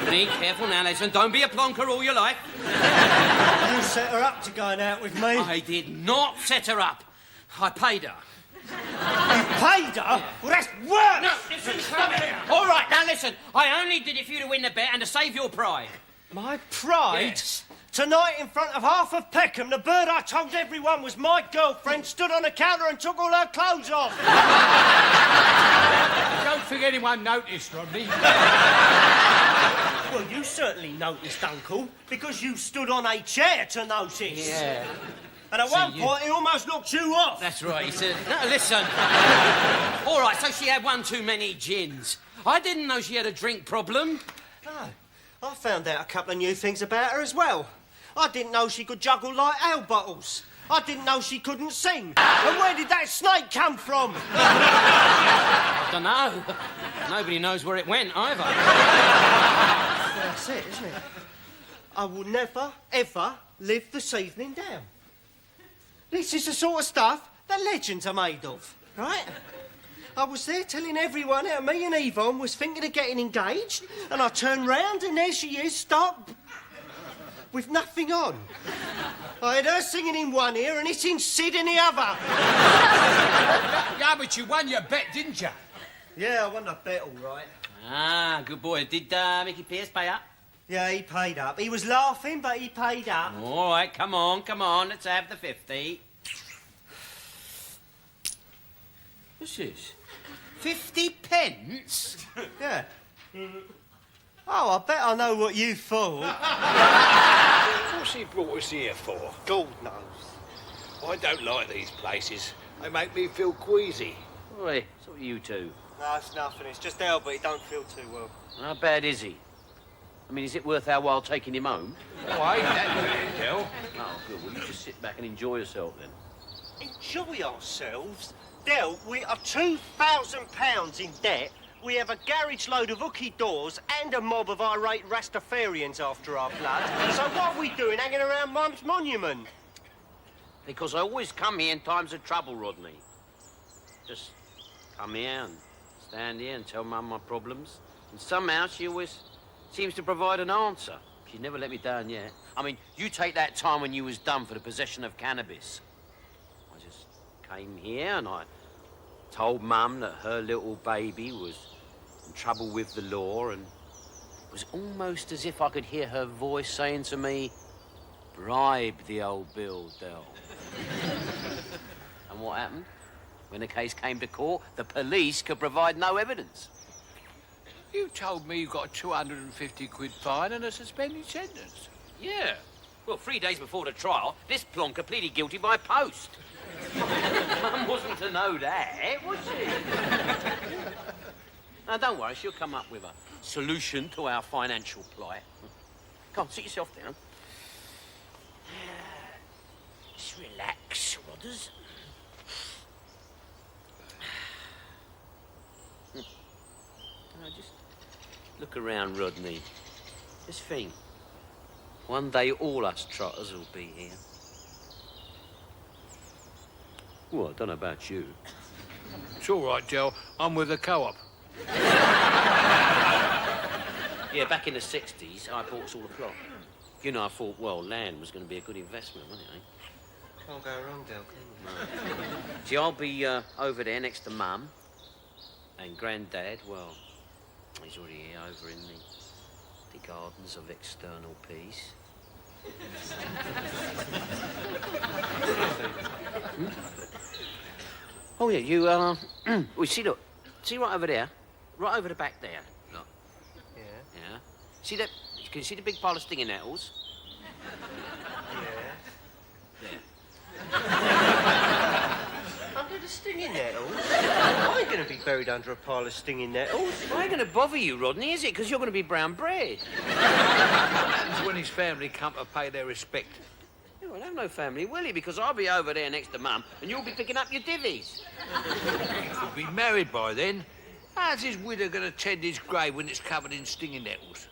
Be careful now, listen. Don't be a plonker all your life. You set her up to going out with me. I did not set her up. I paid her. You paid her? Yeah. Well, that's worse! No, listen, stop it. All right, now listen. I only did it for you to win the bet and to save your pride. My pride? Yes. Tonight, in front of half of Peckham, the bird I told everyone was my girlfriend stood on the counter and took all her clothes off. I don't think anyone noticed, Rodney. Well, you certainly noticed, Uncle, because you stood on a chair to notice. Yeah. And at one point, he almost knocked you off. That's right, he said. No, listen. All right, so she had one too many gins. I didn't know she had a drink problem. No. I found out a couple of new things about her as well. I didn't know she could juggle like ale bottles. I didn't know she couldn't sing. And where did that snake come from? I don't know. Nobody knows where it went either. That's it, isn't it? I will never, ever live this evening down. This is the sort of stuff that legends are made of, right? I was there telling everyone how me and Yvonne was thinking of getting engaged, and I turned round and there she is, stark with nothing on. I had her singing in one ear and hitting Sid in the other. Yeah, but you won your bet, didn't you? Yeah, I won the bet, all right. Ah, good boy. Did Mickey Pierce pay up? Yeah, he paid up. He was laughing, but he paid up. All right, come on. Let's have the 50. What's this? 50 pence? Yeah. Oh, I bet I know what you thought. What's he brought us here for? God knows. I don't like these places. They make me feel queasy. Oi, so are you two? No, it's nothing. It's just Albert. He don't feel too well. How bad is he? I mean, is it worth our while taking him home? Oh, I ain't that bad, Del. Oh, good. Well, you just sit back and enjoy yourself, then. Enjoy ourselves? Del, we are £2,000 in debt. We have a garage load of hooky doors and a mob of irate Rastafarians after our blood. So what are we doing hanging around Mum's monument? Because I always come here in times of trouble, Rodney. Just come here and stand here and tell Mum my problems. And somehow she always seems to provide an answer. She's never let me down yet. I mean, you take that time when you was done for the possession of cannabis. I just came here and I told Mum that her little baby was in trouble with the law, and it was almost as if I could hear her voice saying to me, bribe the old Bill, Del. And what happened? When the case came to court, the police could provide no evidence. You told me you got a 250 quid fine and a suspended sentence. Yeah. Well, 3 days before the trial, this plonker pleaded guilty by post. Mum wasn't to know that, was she? Now, don't worry, she'll come up with a solution to our financial plight. Come on, sit yourself down. Just relax, Rodders. Now, just look around, Rodney. Just think. One day all us trotters will be here. Well, I don't know about you. It's all right, Del. I'm with the co-op. Yeah, back in the 60s, I bought us all a plot. You know, I thought, well, land was going to be a good investment, wasn't it, eh? Can't go wrong, Del, can you? See, I'll be over there next to Mum. And Grandad, well, he's already here over in the gardens of external peace. Oh, yeah, you, well, see, look. See right over there? Right over the back there. Look. Yeah. Yeah. See that? Can you see the big pile of stinging nettles? Under the stinging nettles? I ain't going to be buried under a pile of stinging nettles. I ain't going to bother you, Rodney, is it? Because you're going to be brown bread. Happens when his family come to pay their respect. Yeah, well, have no family, will he? Because I'll be over there next to Mum, and you'll be picking up your divvies. He'll be married by then. How's his widow going to tend his grave when it's covered in stinging nettles?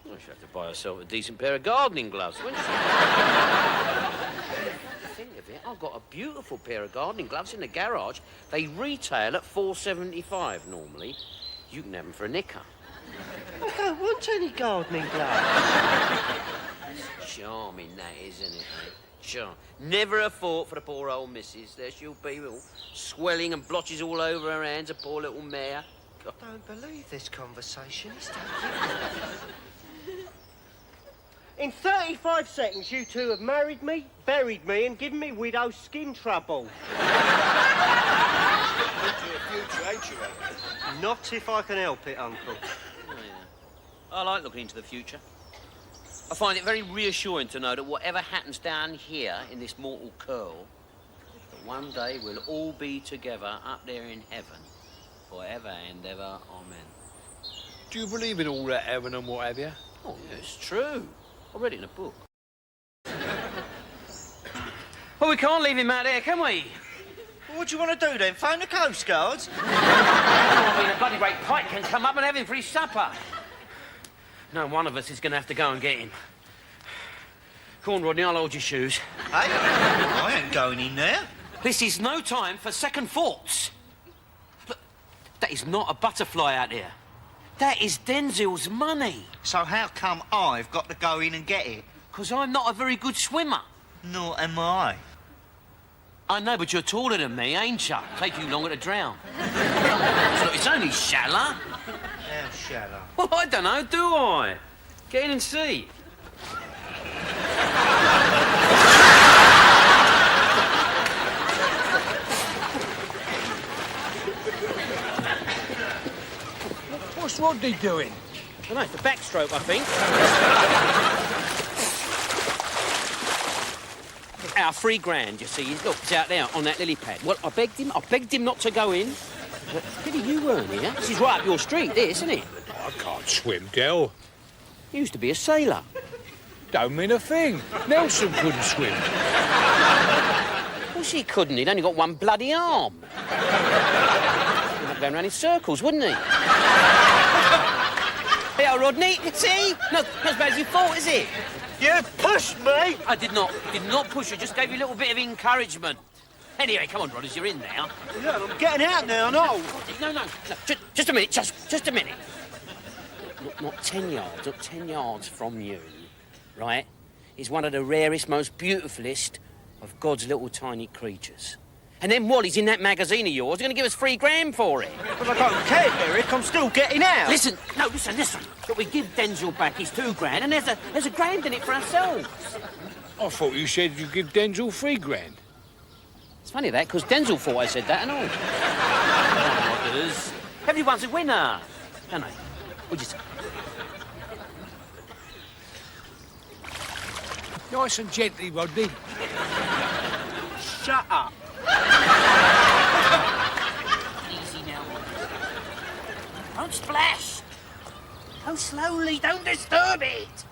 Well, she'll have to buy herself a decent pair of gardening gloves, won't she? Think of it, I've got a beautiful pair of gardening gloves in the garage. They retail at $4.75 normally. You can have them for a nicker. I don't want any gardening gloves. Charming, that, isn't it, mate? Charm. Never a thought for the poor old missus. There she'll be, all swelling and blotches all over her hands, a poor little mare. God. I don't believe this conversation. In 35 seconds, you two have married me, buried me, and given me widow's skin trouble. Future, ain't you, Not if I can help it, Uncle. Oh, yeah. I like looking into the future. I find it very reassuring to know that whatever happens down here in this mortal curl, that one day we'll all be together up there in heaven, forever and ever. Amen. Do you believe in all that heaven and what have you? Oh, yeah, it's true. I read it in a book. Well, we can't leave him out there, can we? Well, what do you want to do then? Phone the Coast Guards? I mean, a bloody great pike can come up and have him for his supper. No, one of us is going to have to go and get him. Come on, Rodney, I'll hold your shoes. Hey, I ain't going in there. This is no time for second thoughts. Look, that is not a butterfly out there. That is Denzel's money. So how come I've got to go in and get it? Because I'm not a very good swimmer. Nor am I. I know, but you're taller than me, ain't you? Take you longer to drown. So it's only shallow. How shallow? Well, I don't know, do I? Get in and see. What's Rodney doing? I don't know, it's the backstroke, I think. Our $3 you see. Look, it's out there on that lily pad. Well, I begged him not to go in. But, Billy, you weren't here. This is right up your street, this, isn't it? I can't swim, Del. You used to be a sailor. Don't mean a thing. Nelson couldn't swim. Of course he couldn't. He'd only got one bloody arm. He'd be going round in circles, wouldn't he? Here, Rodney, see? Not as bad as you thought, is it? You pushed me! I did not push you, just gave you a little bit of encouragement. Anyway, come on, Rodders, you're in now. Yeah, I'm getting out now, no. No, just a minute, just a minute. Not 10 yards, not 10 yards from you, right, is one of the rarest, most beautifulest of God's little tiny creatures. And then Wally's in that magazine of yours. You're going to give us $3 for it. But I don't care, Eric. I'm still getting out. Listen. But we give Denzel back his $2 and there's a grand in it for ourselves. I thought you said you give Denzel $3. It's funny that, because Denzel thought I said that and all. Come on, Rodders. Everyone's a winner. Don't they? What'd you say? Nice and gently, Rodney. Shut up. Easy now. Don't splash. Go slowly, don't disturb it.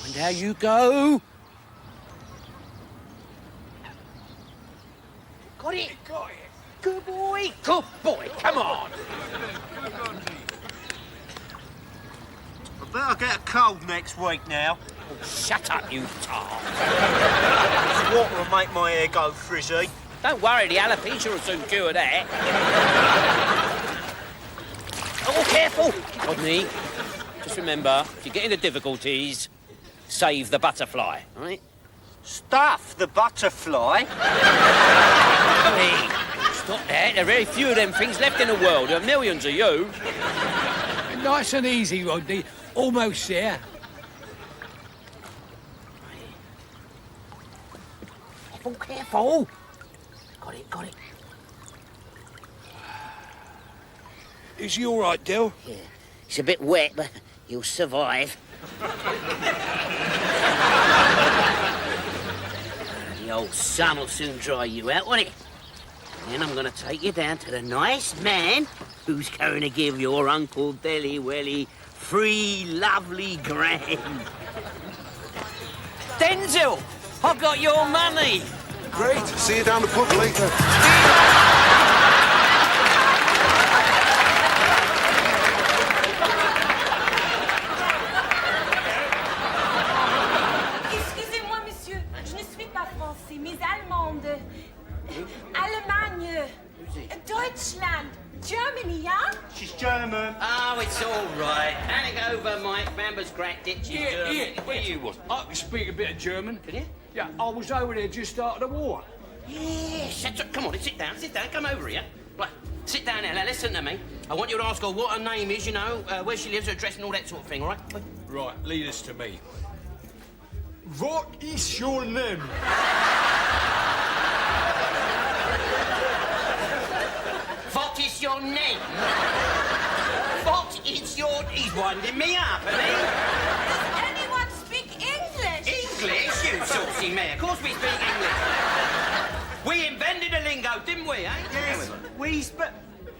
And how you go. Got it? Got it. Good boy. Good boy. Come on. bet I'll get a cold next week now. Oh, shut up, you tart. This water will make my hair go frizzy. Don't worry, the alopecia will soon cure that. Oh, careful! Rodney, just remember, if you get into difficulties, save the butterfly, all right? Stuff the butterfly? Hey, stop that. There are very few of them things left in the world. There are millions of you. Nice and easy, Rodney. Almost there. Careful, careful. Got it. Is he all right, Del? Yeah. It's a bit wet, but you'll survive. The old sun will soon dry you out, won't it? And then I'm going to take you down to the nice man who's going to give your Uncle Delly Welly 3 lovely grand. Denzel, I've got your money. Great. See you down the pub later. Excusez-moi, monsieur, je ne suis pas français, mais allemande. Allemagne. Deutschland. Germany, yeah? She's German. Oh, it's all right. Hand it over, Mike. Bamber's cracked it. She's German. Where you was? I can speak a bit of German. Can you? Yeah, I was over there just after the war. Yeah, shut up. Come on, sit down, come over here. Right, sit down now, listen to me. I want you to ask her what her name is, you know, where she lives, her address and all that sort of thing, all right? Right, lead us to me. What is your name? What is your name? What is your... He's winding me up, isn't he? Does anyone speak English? English? You saucy mare. Of course we speak English. We invented a lingo, didn't we, eh? Yes,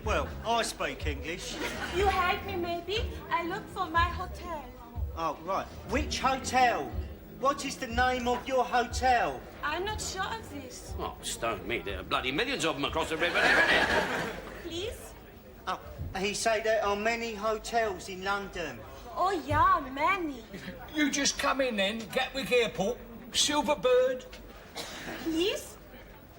well, I speak English. You help me, maybe? I look for my hotel. Oh, right. Which hotel? What is the name of your hotel? I'm not sure of this. Oh, stone me. There are bloody millions of them across the river there, isn't there? Please? Oh, he say there are many hotels in London. Oh, yeah, many. You just come in then, Gatwick Airport, Silverbird. Please?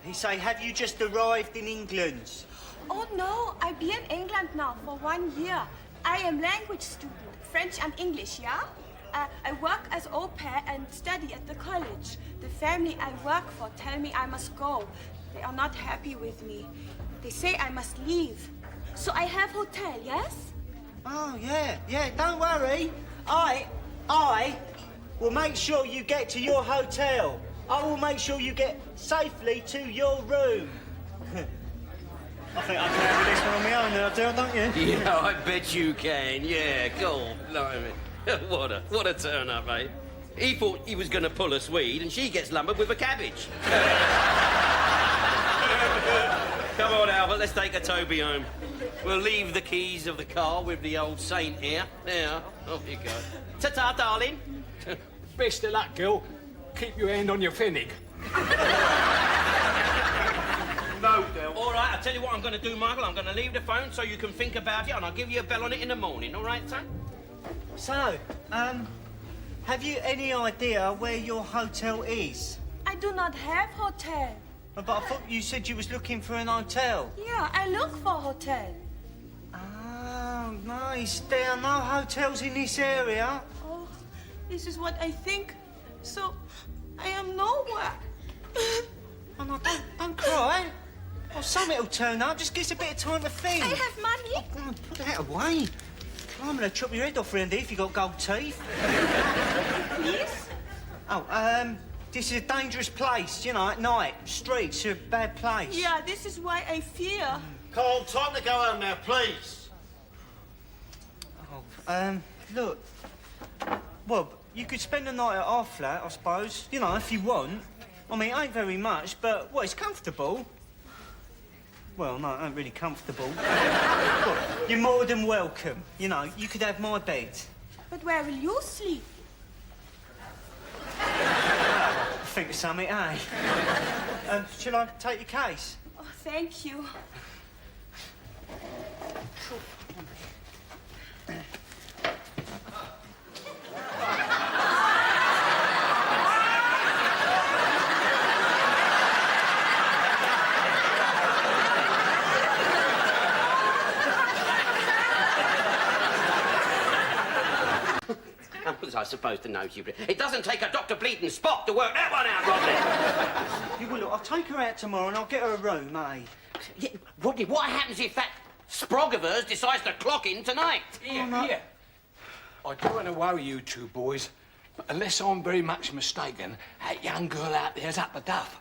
He say, have you just arrived in England? Oh, no, I'll be in England now for 1 year. I am language student, French and English, yeah? I work as au pair and study at the college. The family I work for tell me I must go. They are not happy with me. They say I must leave. So I have hotel, yes? Oh, yeah, don't worry. I will make sure you get to your hotel. I will make sure you get safely to your room. I think I can handle this one on my own now, Del, don't you? Yeah, I bet you can. Yeah, go on. Blimey. What a turn-up, eh? He thought he was going to pull a Swede, and she gets lumbered with a cabbage. Come on, Albert, let's take a Toby home. We'll leave the keys of the car with the old saint here. There, off you go. Ta-ta, darling. Best of luck, girl. Keep your hand on your finnick. No, Del. All right, I'll tell you what I'm going to do, Michael. I'm going to leave the phone so you can think about it, and I'll give you a bell on it in the morning, all right, son? So, have you any idea where your hotel is? I do not have hotel. But I thought you said you was looking for an hotel. Yeah, I look for hotel. Oh, nice. There are no hotels in this area. Oh, this is what I think. So, I am nowhere. Oh, no, don't cry. Oh, something will turn up. Just give us a bit of time to think. I have money. Oh, come on, put that away. I'm going to chop your head off, Randy, if you got gold teeth. Please? Oh, this is a dangerous place, you know, at night. Streets are a bad place. Yeah, this is why I fear. Come on, time to go home now, please. Oh, look. Well, you could spend the night at our flat, I suppose. You know, if you want. I mean, it ain't very much, but, well, it's comfortable. Well, no, it ain't really comfortable. Look, you're more than welcome. You know, you could have my bed. But where will you sleep? Think of something, eh? Shall I take your case? Oh, thank you. How was I supposed to know, you? It doesn't take a Dr. Bleeding Spot to work that one out, Rodney. You will look, I'll take her out tomorrow and I'll get her a room, eh? Yeah, Rodney, what happens if that sprog of hers decides to clock in tonight? Here. I don't want to worry you two boys, but unless I'm very much mistaken, that young girl out there's up the duff.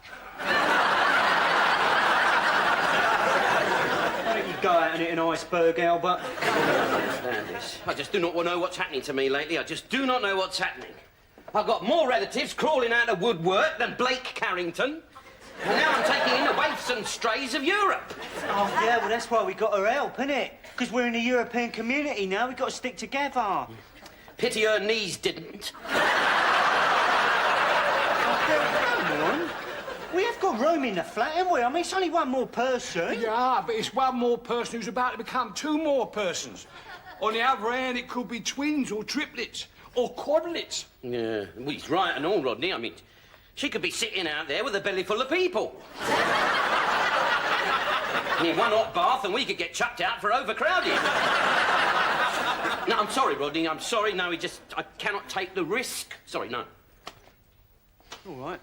Why don't you go out and hit an iceberg, Albert? I don't understand this. I just do not know what's happening to me lately. I just do not know what's happening. I've got more relatives crawling out of woodwork than Blake Carrington. And now I'm taking in the waifs and strays of Europe. Oh, yeah, well, that's why we got her help, innit? Because we're in a European community now, we've got to stick together. Pity her knees didn't. Come on. We have got room in the flat, haven't we? I mean, it's only one more person. Yeah, but it's one more person who's about to become two more persons. On the other hand, it could be twins or triplets or quadruplets. Yeah, well, he's right and all, Rodney. I mean, she could be sitting out there with a belly full of people. Need one hot bath and we could get chucked out for overcrowding. No, I'm sorry, Rodney. I'm sorry. No, I cannot take the risk. Sorry, no. All right.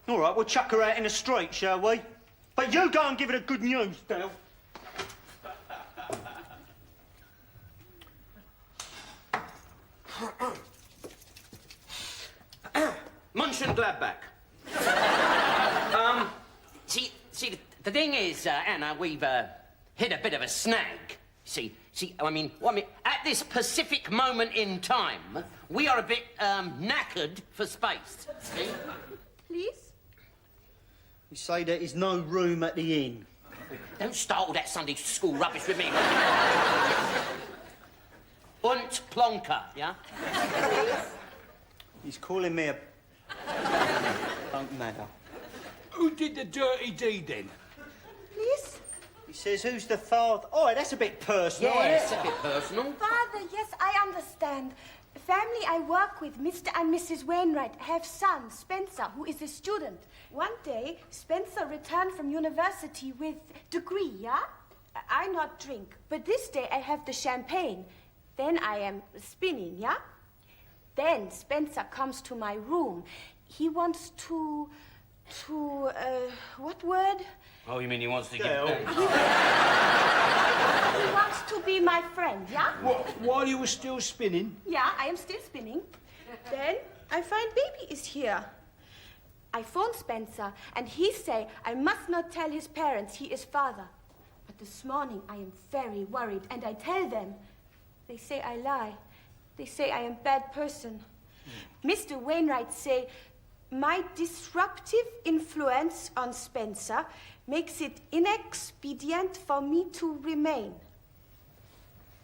All right, we'll chuck her out in the street, shall we? But you go and give her the good news, Del. Mönchengladbach. See, the thing is, Anna, we've hit a bit of a snag. See, I mean, at this specific moment in time, we are a bit knackered for space. See? Please? You say there is no room at the inn. Don't start all that Sunday school rubbish with me. Und Plonker, yeah? He's calling me a... Don't matter. Who did the dirty deed, then? Please? He says, who's the father? Oh, that's a bit personal, Yeah, isn't it's a bit personal. Father, yes, I understand. The family I work with, Mr. and Mrs. Wainwright, have son, Spencer, who is a student. One day, Spencer returned from university with degree, yeah? I not drink, but this day I have the champagne. Then I am spinning, yeah? Then Spencer comes to my room. He wants to, what word? Oh, you mean he wants to get... He wants to be my friend, yeah? What, while you were still spinning? Yeah, I am still spinning. Then I find baby is here. I phone Spencer, and he say I must not tell his parents he is father. But this morning I am very worried, and I tell them. They say I lie. They say I am bad person. Mr. Wainwright say my disruptive influence on Spencer makes it inexpedient for me to remain.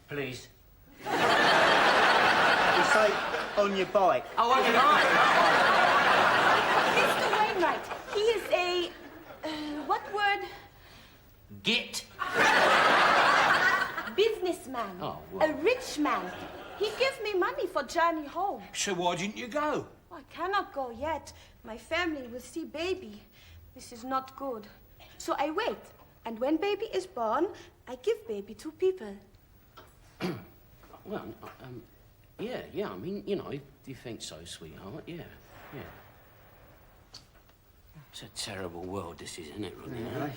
Please. You say on your bike. Oh, on your bike. Mr. Wainwright, he is a... what word? Git. Businessman. Oh, well. A rich man. He give me money for journey home. So why didn't you go? I cannot go yet. My family will see baby. This is not good. So I wait. And when baby is born, I give baby to people. Well, yeah, I mean, you know, if you think so, sweetheart, yeah. It's a terrible world, this is, isn't it, Rodney? Yeah.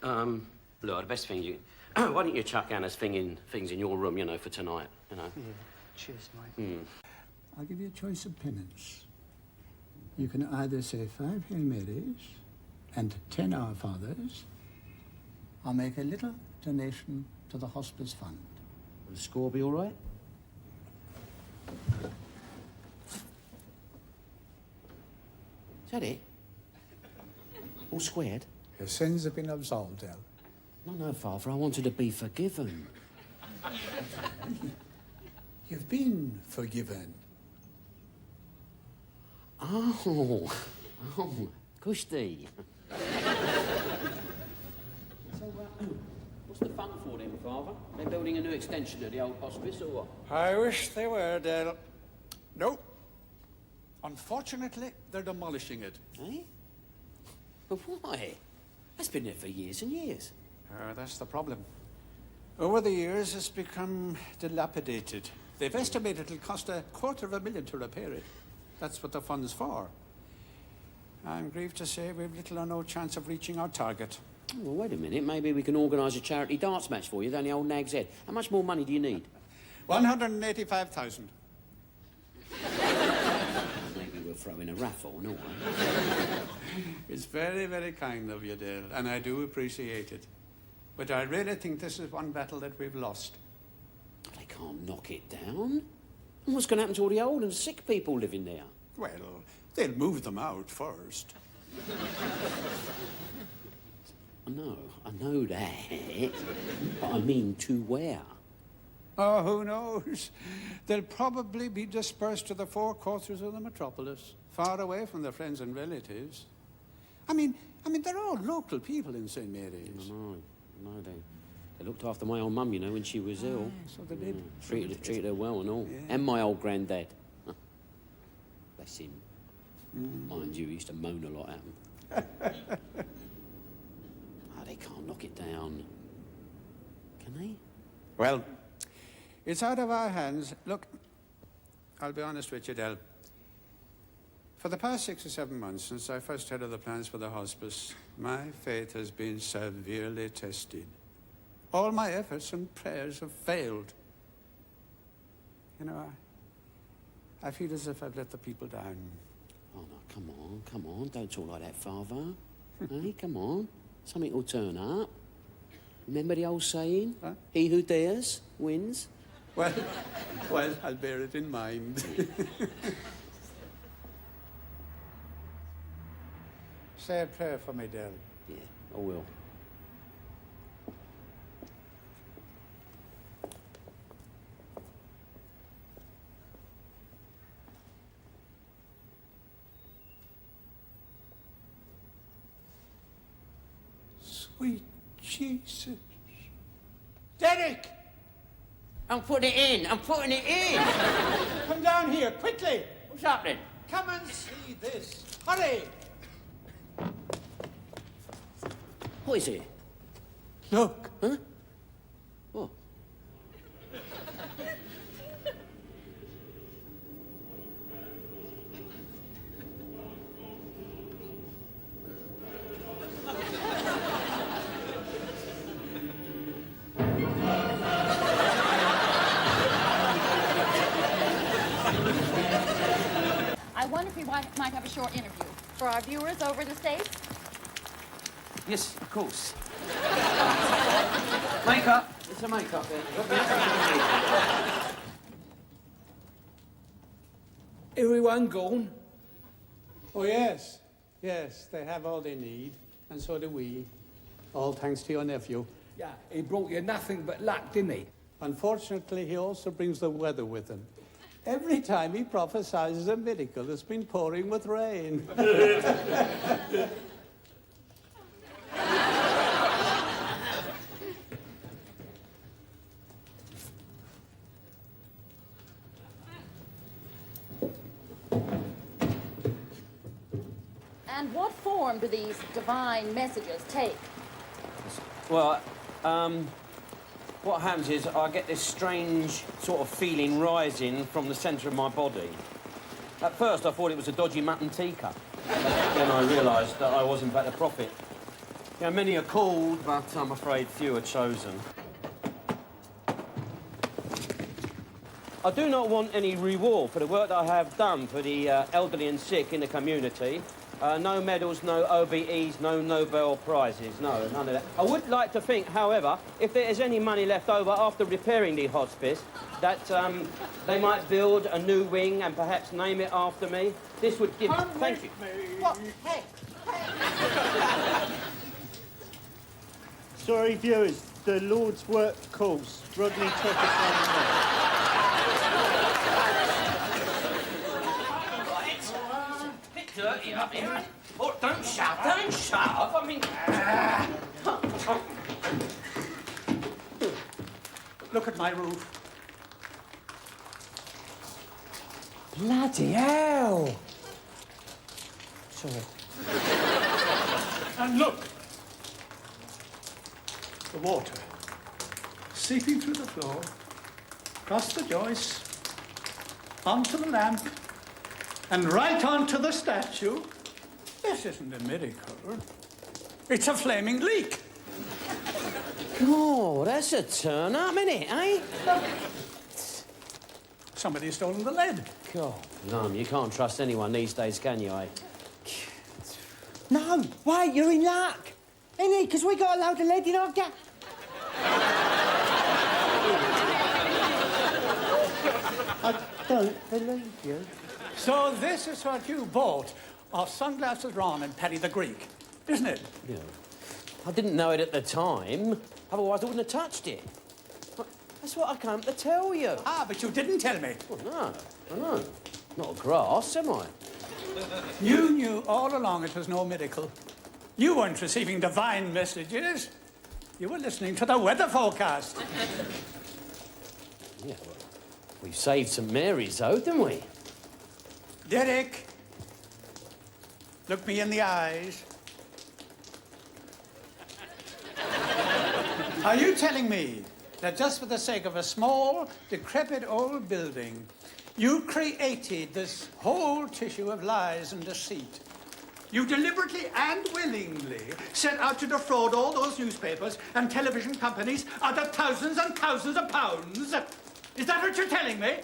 Terrible. Look, the best thing you... Why don't you chuck Anna's things in your room, you know, for tonight, you know? Yeah. Cheers, mate. I'll give you a choice of penance. You can either say 5 Hail Marys and 10 Our Fathers, or make a little donation to the hospice fund. Will the score be all right? Is that it? All squared? Your sins have been absolved, El. No, Father, I wanted to be forgiven. You've been forgiven. Oh, Kushti. So, what's the fun for them, Father? They're building a new extension of the old hospice, or what? I wish they were, Del. No. Unfortunately, they're demolishing it. Eh? But why? That's been there for years and years. That's the problem. Over the years, it's become dilapidated. They've estimated it'll cost $250,000 to repair it. That's what the fund's for. I'm grieved to say we've little or no chance of reaching our target. Well, wait a minute. Maybe we can organise a charity darts match for you down the old Nag's Head. How much more money do you need? 185,000. Maybe we'll throw in a raffle, no? It's very, very kind of you, Dale, and I do appreciate it. But I really think this is one battle that we've lost. They can't knock it down. And what's going to happen to all the old and sick people living there? Well, they'll move them out first. I know that. But I mean to where? Oh, who knows? They'll probably be dispersed to the four quarters of the metropolis, far away from their friends and relatives. I mean, they're all local people in St. Mary's. No, they looked after my old mum, you know, when she was ill. So they did. Treated her well and all. Yeah. And my old granddad. Bless him. Mind you, he used to moan a lot at him. They can't knock it down. Can they? Well, it's out of our hands. Look, I'll be honest with you, Del. For the past 6 or 7 months, since I first heard of the plans for the hospice, my faith has been severely tested. All my efforts and prayers have failed. You know, I feel as if I've let the people down. Oh, no, come on. Don't talk like that, Father. Hey, come on. Something will turn up. Remember the old saying? Huh? He who dares wins. Well, I'll bear it in mind. Say a prayer for me, Del. Yeah, I will. Sweet Jesus. Derek! I'm putting it in. Come down here, quickly. What's happening? Come and see this. Hurry! What is it? Look. Huh? What? I wonder if we might have a short interview for our viewers over the States. Yes, of course. Makeup. It's a makeup there. Everyone gone? Oh, yes. Yes, they have all they need, and so do we. All thanks to your nephew. Yeah, he brought you nothing but luck, didn't he? Unfortunately, he also brings the weather with him. Every time he prophesies a miracle, it's been pouring with rain. And what form do these divine messages take? Well, what happens is I get this strange sort of feeling rising from the centre of my body. At first, I thought it was a dodgy mutton teacup. Then I realised that I was, in fact, a prophet. You know, many are called, but I'm afraid few are chosen. I do not want any reward for the work that I have done for the elderly and sick in the community. No medals, no OBEs, no Nobel Prizes, no, none of that. I would like to think, however, if there is any money left over after repairing the hospice, that they might build a new wing and perhaps name it after me. This would give... Thank you. What? Hey. Sorry, viewers. The Lord's work calls. Rodney took us on. Dirty up here. Oh, don't shout. I mean... Look at my roof. Bloody hell! Sorry. And look! The water seeping through the floor, across the joists, onto the lamp, and right onto the statue. This isn't a miracle. It's a flaming leak. Oh, that's a turn-up, innit, eh? Somebody's stolen the lead. God, no, you can't trust anyone these days, can you, eh? No, wait, you're in luck. Ain't it? Because we got a load of lead in our gap. I don't believe you. So this is what you bought off Sunglasses Ron and Paddy the Greek, isn't it? Yeah. I didn't know it at the time. Otherwise, I wouldn't have touched it. That's what I came to tell you. Ah, but you didn't tell me. Well, no, I know. Not a grass, am I? You knew all along it was no miracle. You weren't receiving divine messages. You were listening to the weather forecast. Yeah, well, we've saved St Mary's, though, didn't we? Derek, look me in the eyes. Are you telling me that just for the sake of a small, decrepit old building, you created this whole tissue of lies and deceit? You deliberately and willingly set out to defraud all those newspapers and television companies out of thousands and thousands of pounds? Is that what you're telling me?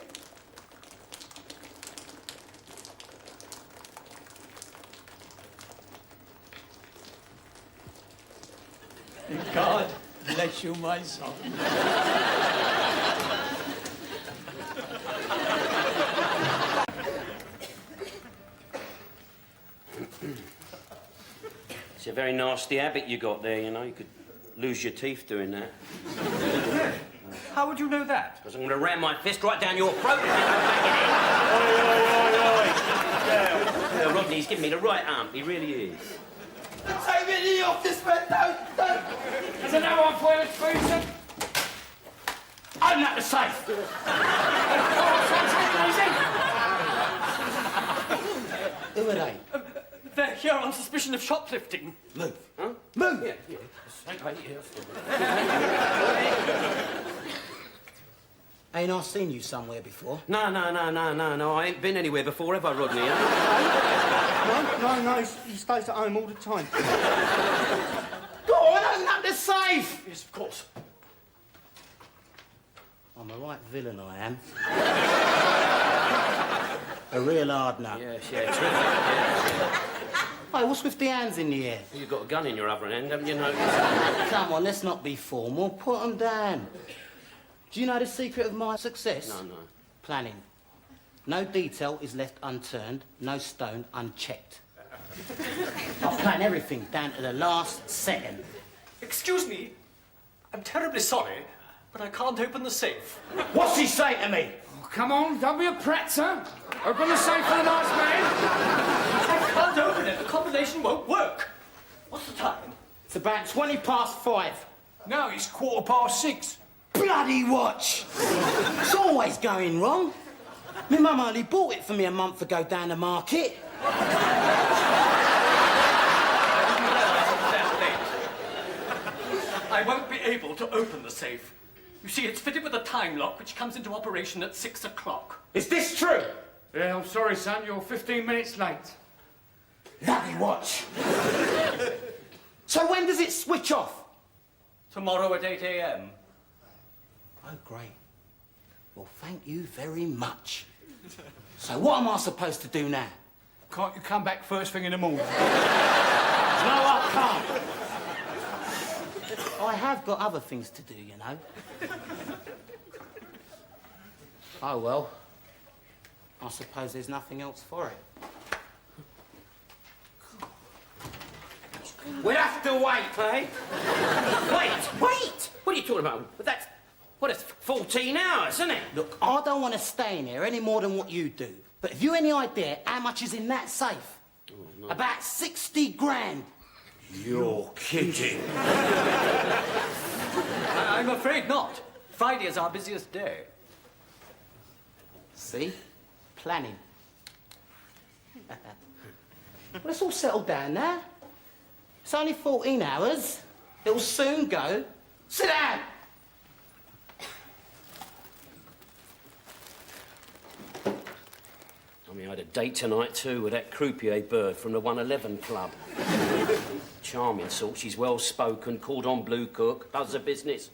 God bless you, my son. It's a very nasty habit you got there, you know. You could lose your teeth doing that. How would you know that? Because I'm going to ram my fist right down your throat. Yeah, Rodney's giving me the right arm. He really is. Take me in the office, man. Don't. Is there no one for it, Teresa? Open up the safe. Who are they? They're here on suspicion of shoplifting. Move. Huh? Move! Yeah. Right here. Ain't I seen you somewhere before? No. I ain't been anywhere before, have I, Rodney? No, he stays at home all the time. Go on, open up the safe! Yes, of course. I'm a right villain, I am. A real hard nut. Yes, terrific. Yeah. Hey, what's with the hands in the air? You've got a gun in your other hand, haven't you noticed? Come on, let's not be formal. Put them down. Do you know the secret of my success? No. Planning. No detail is left unturned, no stone unchecked. I plan everything down to the last second. Excuse me. I'm terribly sorry, but I can't open the safe. What's he saying to me? Oh, come on, don't be a prat, sir. Open the safe for the nice man. I can't open it. The combination won't work. What's the time? It's about 5:20. No, it's 6:15. Bloody watch! It's always going wrong. My mum only bought it for me a month ago down the market. I won't be able to open the safe. You see, it's fitted with a time lock which comes into operation at 6 o'clock. Is this true? Yeah, I'm sorry, son. You're 15 minutes late. Bloody watch. So when does it switch off? Tomorrow at 8 a.m. Oh, great. Well, thank you very much. So what am I supposed to do now? Can't you come back first thing in the morning? No, I can't. I have got other things to do, you know. Oh, well. I suppose there's nothing else for it. We'll have to wait, eh? Wait! What are you talking about? It's 14 hours, isn't it? Look, I don't want to stay in here any more than what you do. But have you any idea how much is in that safe? Oh, no. About 60 grand. You're kidding. I'm afraid not. Friday is our busiest day. See? Planning. Well, it's all settled down now. It's only 14 hours. It'll soon go. Sit down! I had a date tonight, too, with that croupier bird from the 111 Club. Charming sort. She's well-spoken, cordon bleu cook, does the business.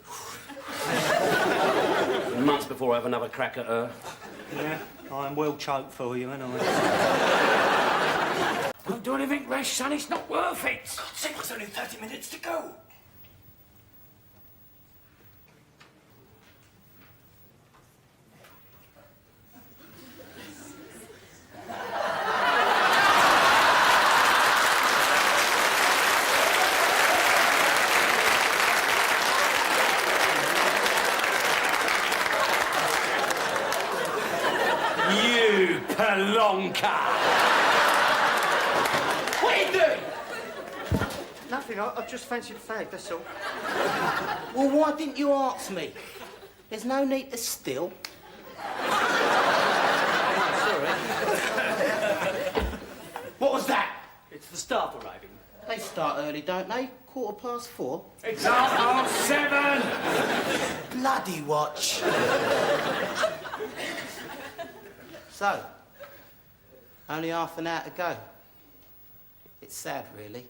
Months before I have another crack at her. Yeah, I'm well choked for you, ain't I? Don't do anything rash, son. It's not worth it. God's sake, there's only 30 minutes to go. You pelonka! What are you doing? Nothing, I just fancied a fag, that's all. Well, why didn't you ask me? There's no need to still. What was that? It's the staff arriving. They start early, don't they? 4:15. It's 7:30. Bloody watch. So, only half an hour to go. It's sad, really.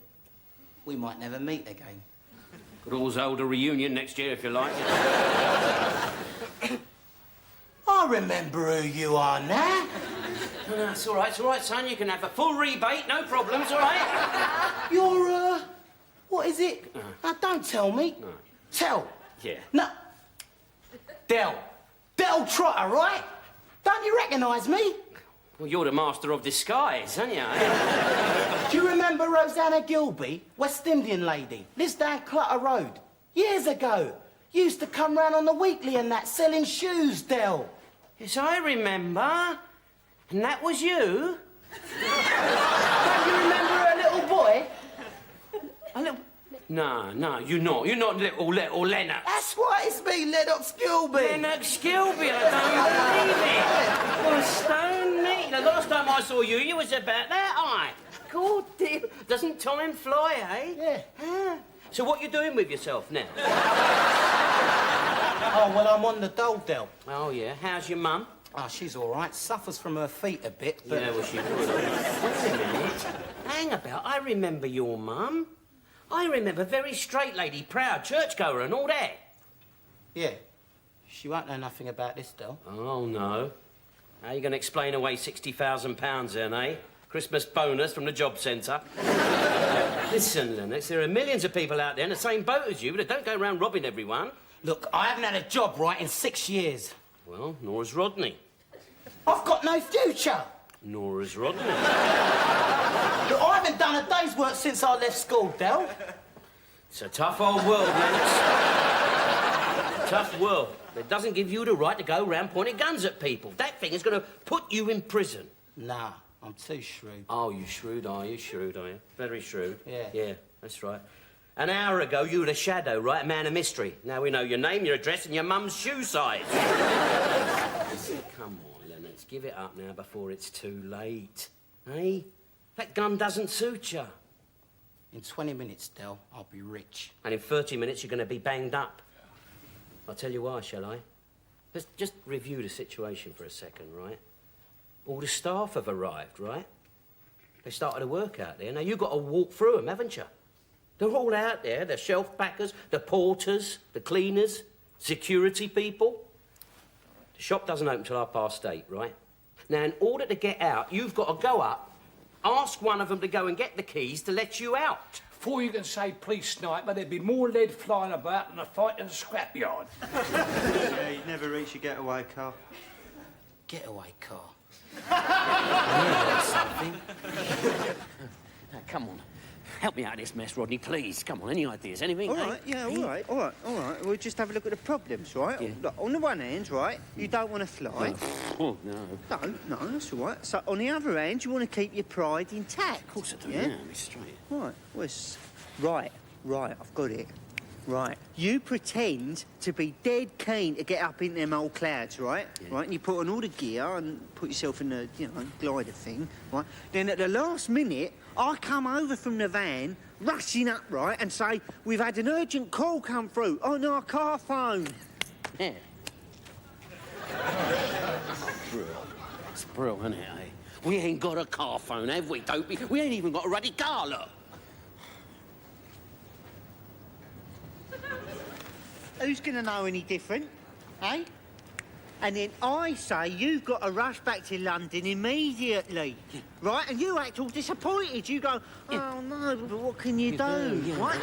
We might never meet again. Could always hold a reunion next year if you like. I remember who you are now. No, it's all right, son. You can have a full rebate, no problem, it's all right. You're, what is it? Now, don't tell me. No. Tell. Yeah. No. Del Trotter, right? Don't you recognise me? Well, you're the master of disguise, aren't you? Do you remember Rosanna Gilby, West Indian lady? Lives down Clutter Road. Years ago. Used to come round on the weekly and that, selling shoes, Del. Yes, I remember. And that was you? Don't you remember a little boy? A little... No, you're not. You're not little Lennox. That's right, it's me, Lennox Gilby. Lennox Gilby, I don't believe it. Well, stone me. The last time I saw you, you was about that high. God dear. Doesn't time fly, eh? Yeah. So what you doing with yourself now? Oh, well, I'm on the dole, Del. Oh, yeah. How's your mum? Oh, she's all right. Suffers from her feet a bit, but... Yeah, well, she would. Wait a minute. Hang about. I remember your mum. I remember very straight lady, proud, churchgoer and all that. Yeah. She won't know nothing about this, Del. Oh, no. How are you going to explain away £60,000 then, eh? Christmas bonus from the job centre. Listen, Lennox, there are millions of people out there in the same boat as you that don't go around robbing everyone. Look, I haven't had a job right in 6 years. Well, nor has Rodney. I've got no future. Nor has Rodney. Look, I haven't done a day's work since I left school, Del. It's a tough old world, Lennox. Tough world. It doesn't give you the right to go around pointing guns at people. That thing is going to put you in prison. Nah, I'm too shrewd. Oh, you shrewd, are you? Shrewd, are you? Very shrewd. Yeah. Yeah, that's right. An hour ago, you were the shadow, right? A man of mystery. Now we know your name, your address, and your mum's shoe size. Come on, Lennox, give it up now before it's too late. Eh? That gun doesn't suit you. In 20 minutes, Del, I'll be rich. And in 30 minutes, you're going to be banged up. I'll tell you why, shall I? Let's just review the situation for a second, right? All the staff have arrived, right? They started to work out there. Now, you've got to walk through them, haven't you? They're all out there. The shelf packers, the porters, the cleaners, security people. The shop doesn't open till 8:30, right? Now, in order to get out, you've got to go up, ask one of them to go and get the keys to let you out. Before you can say police sniper, there'd be more lead flying about than a fight in a scrapyard. Yeah, you'd never reach your getaway car. Getaway car? Something. Now, come on. Help me out of this mess, Rodney, please. Come on, any ideas, anything? All right, yeah, all right. We'll just have a look at the problems, right? Yeah. Look, on the one hand, right, you don't want to fly. Oh, no. No, that's all right. So, on the other hand, you want to keep your pride intact. Of course I do, yeah? be straight. Right, right, I've got it. Right, you pretend to be dead keen to get up in them old clouds, right? Yeah. Right, and you put on all the gear and put yourself in the, glider thing, right? Then at the last minute, I come over from the van, rushing up, right, and say, we've had an urgent call come through on our car phone. Yeah. It's brill, isn't it, eh? We ain't got a car phone, have we, Dopey? We ain't even got a ruddy car, look. Who's going to know any different, eh? And then I say you've got to rush back to London immediately, right? And you act all disappointed. You go, oh, no, but what can you do? Right?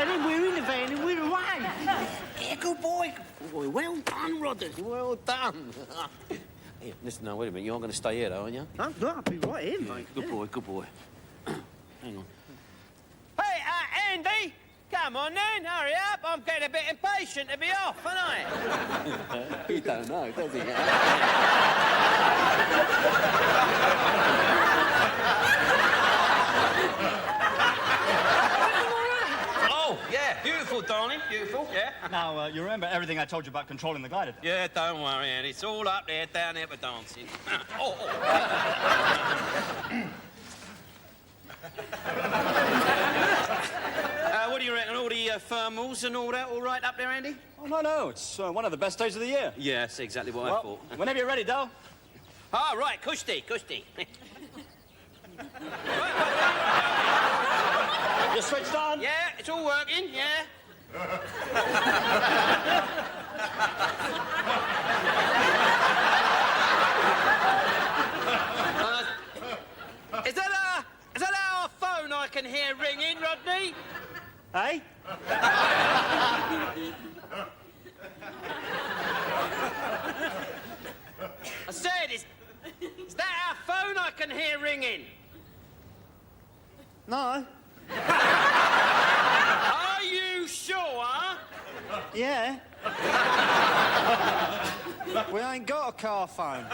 And then we're in the van and we're away. Yeah, good boy. Good boy. Well done, Rodney. Well done. Here, listen, now, wait a minute. You aren't going to stay here, though, aren't you? I'll be right here, mate. Good boy, good boy. Hang on. Hey, Andy! Come on then, hurry up. I'm getting a bit impatient to be off, aren't I? He don't know, does he? Oh, yeah, beautiful, darling, beautiful, yeah. Now, you remember everything I told you about controlling the glider? Yeah, don't worry, Andy. It's all up there, down there for dancing. What do you reckon? All the thermals and all that all right up there, Andy? Oh, no. It's one of the best days of the year. Yeah, that's exactly what I thought. Whenever you're ready, Dal. Ah, right, Kushti. You switched on? Yeah, it's all working, yeah. Is that our phone I can hear ringing, Rodney? Hey? I said, is that our phone I can hear ringing? No. Are you sure? Yeah. We ain't got a car phone.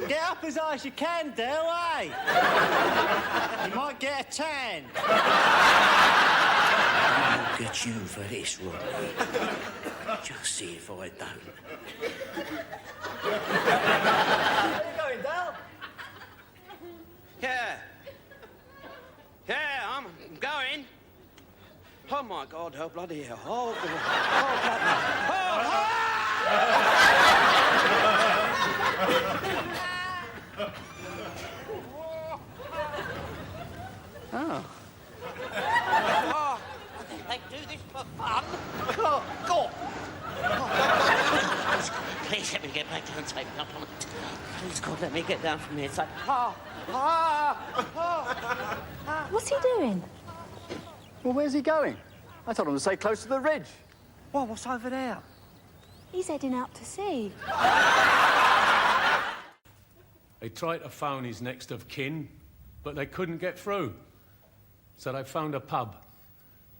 Get up as high as you can, Del, eh? You might get a tan. I'll get you for this, Rodney. Just see if I don't. Where you going, Del? Yeah, I'm going. Oh, my God, oh, bloody hell. Oh, God. Oh. They do this for fun? Go. Please let me get back down, take me up on it. Please, God, let me get down from here. It's like, What's he doing? Well, where's he going? I told him to stay close to the ridge. Well, what's over there? He's heading out to sea. They tried to phone his next of kin, but they couldn't get through. So they phoned a pub.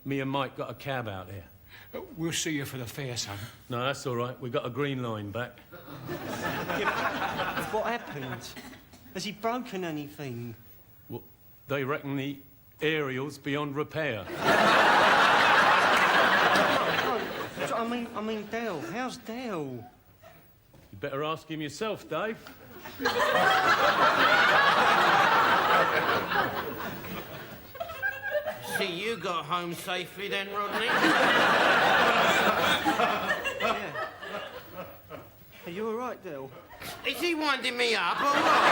Me and Mike got a cab out there. We'll see you for the fair, son. No, that's all right. We got a green line back. What happened? Has he broken anything? Well, they reckon the aerial's beyond repair. I mean, Del. How's Del? You better ask him yourself, Dave. See, you got home safely then, Rodney? Yeah. Are you all right, Del? Is he winding me up or what?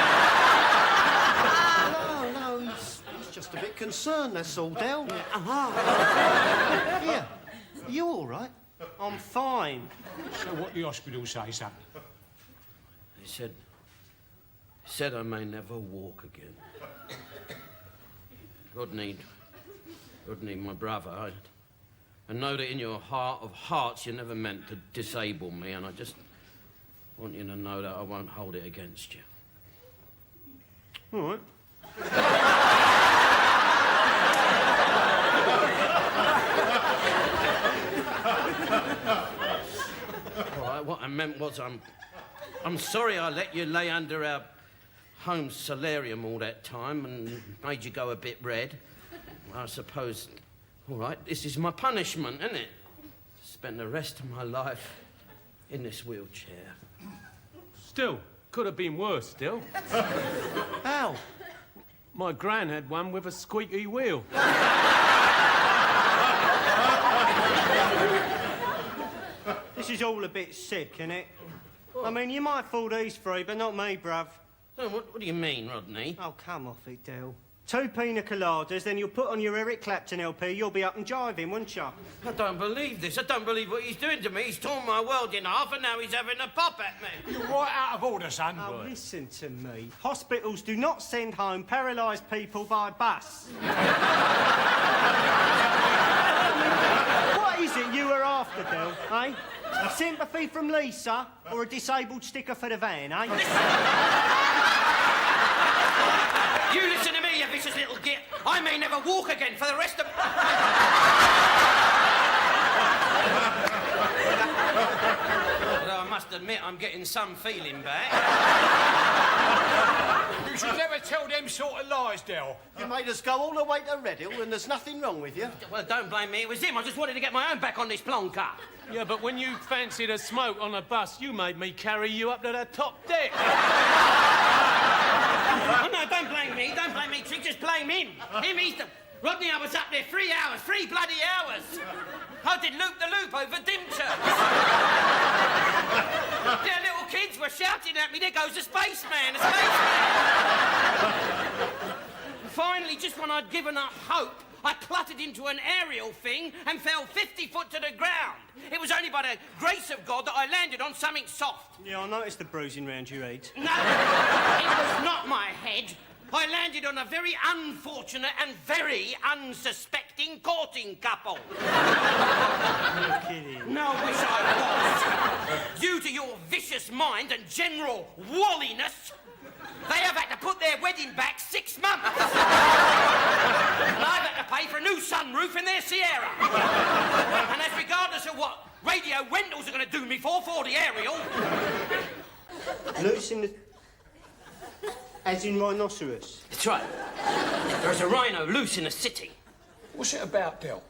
No, he's just a bit concerned, that's all, Del. Yeah. Are you all right? I'm fine. So what the hospital say, son? He said I may never walk again. Rodney, my brother, I know that in your heart of hearts you never meant to disable me, and I just want you to know that I won't hold it against you. All right. All right, what I meant was I'm sorry I let you lay under our home solarium all that time and made you go a bit red. I suppose, all right, this is my punishment, isn't it? Spend the rest of my life in this wheelchair. Still, could have been worse, still. How? My gran had one with a squeaky wheel. This is all a bit sick, innit? I mean, you might fool these three, but not me, bruv. Oh, what do you mean, Rodney? Oh, come off it, Del. 2 pina coladas, then you'll put on your Eric Clapton LP, you'll be up and jiving, won't you? I don't believe this. I don't believe what he's doing to me. He's torn my world in half and now he's having a pop at me. You're right out of order, son. Oh, listen to me. Hospitals do not send home paralysed people by bus. What is it you were after, Del, eh? A sympathy from Lisa or a disabled sticker for the van, eh? You listen to me, you vicious little git. I may never walk again for the rest of... Although I must admit, I'm getting some feeling back. You should never tell them sort of lies, Del. You made us go all the way to Reading and there's nothing wrong with you. Well, don't blame me. It was him. I just wanted to get my own back on this plonker. Yeah, but when you fancied a smoke on a bus, you made me carry you up to the top deck. Oh, no, don't blame me. Don't blame me, Trick. Just blame him. He's the... Rodney, I was up there 3 hours. 3 bloody hours. I did loop-the-loop over Dimchurch. Yeah, little kids were shouting at me, there goes a spaceman, a spaceman. Finally, just when I'd given up hope, I cluttered into an aerial thing and fell 50 foot to the ground. It was only by the grace of God that I landed on something soft. Yeah, I noticed the bruising round your head. No, it was not my head. I landed on a very unfortunate and very unsuspecting courting couple. You're kidding. No, I wish I was. Due to your vicious mind and general walliness, they have had to put their wedding back 6 months. And I've had to pay for a new sunroof in their Sierra. And as regardless of what radio rentals are going to do me for the aerial... Loose in the... As in rhinoceros? That's right. There's a rhino loose in the city. What's it about, Del?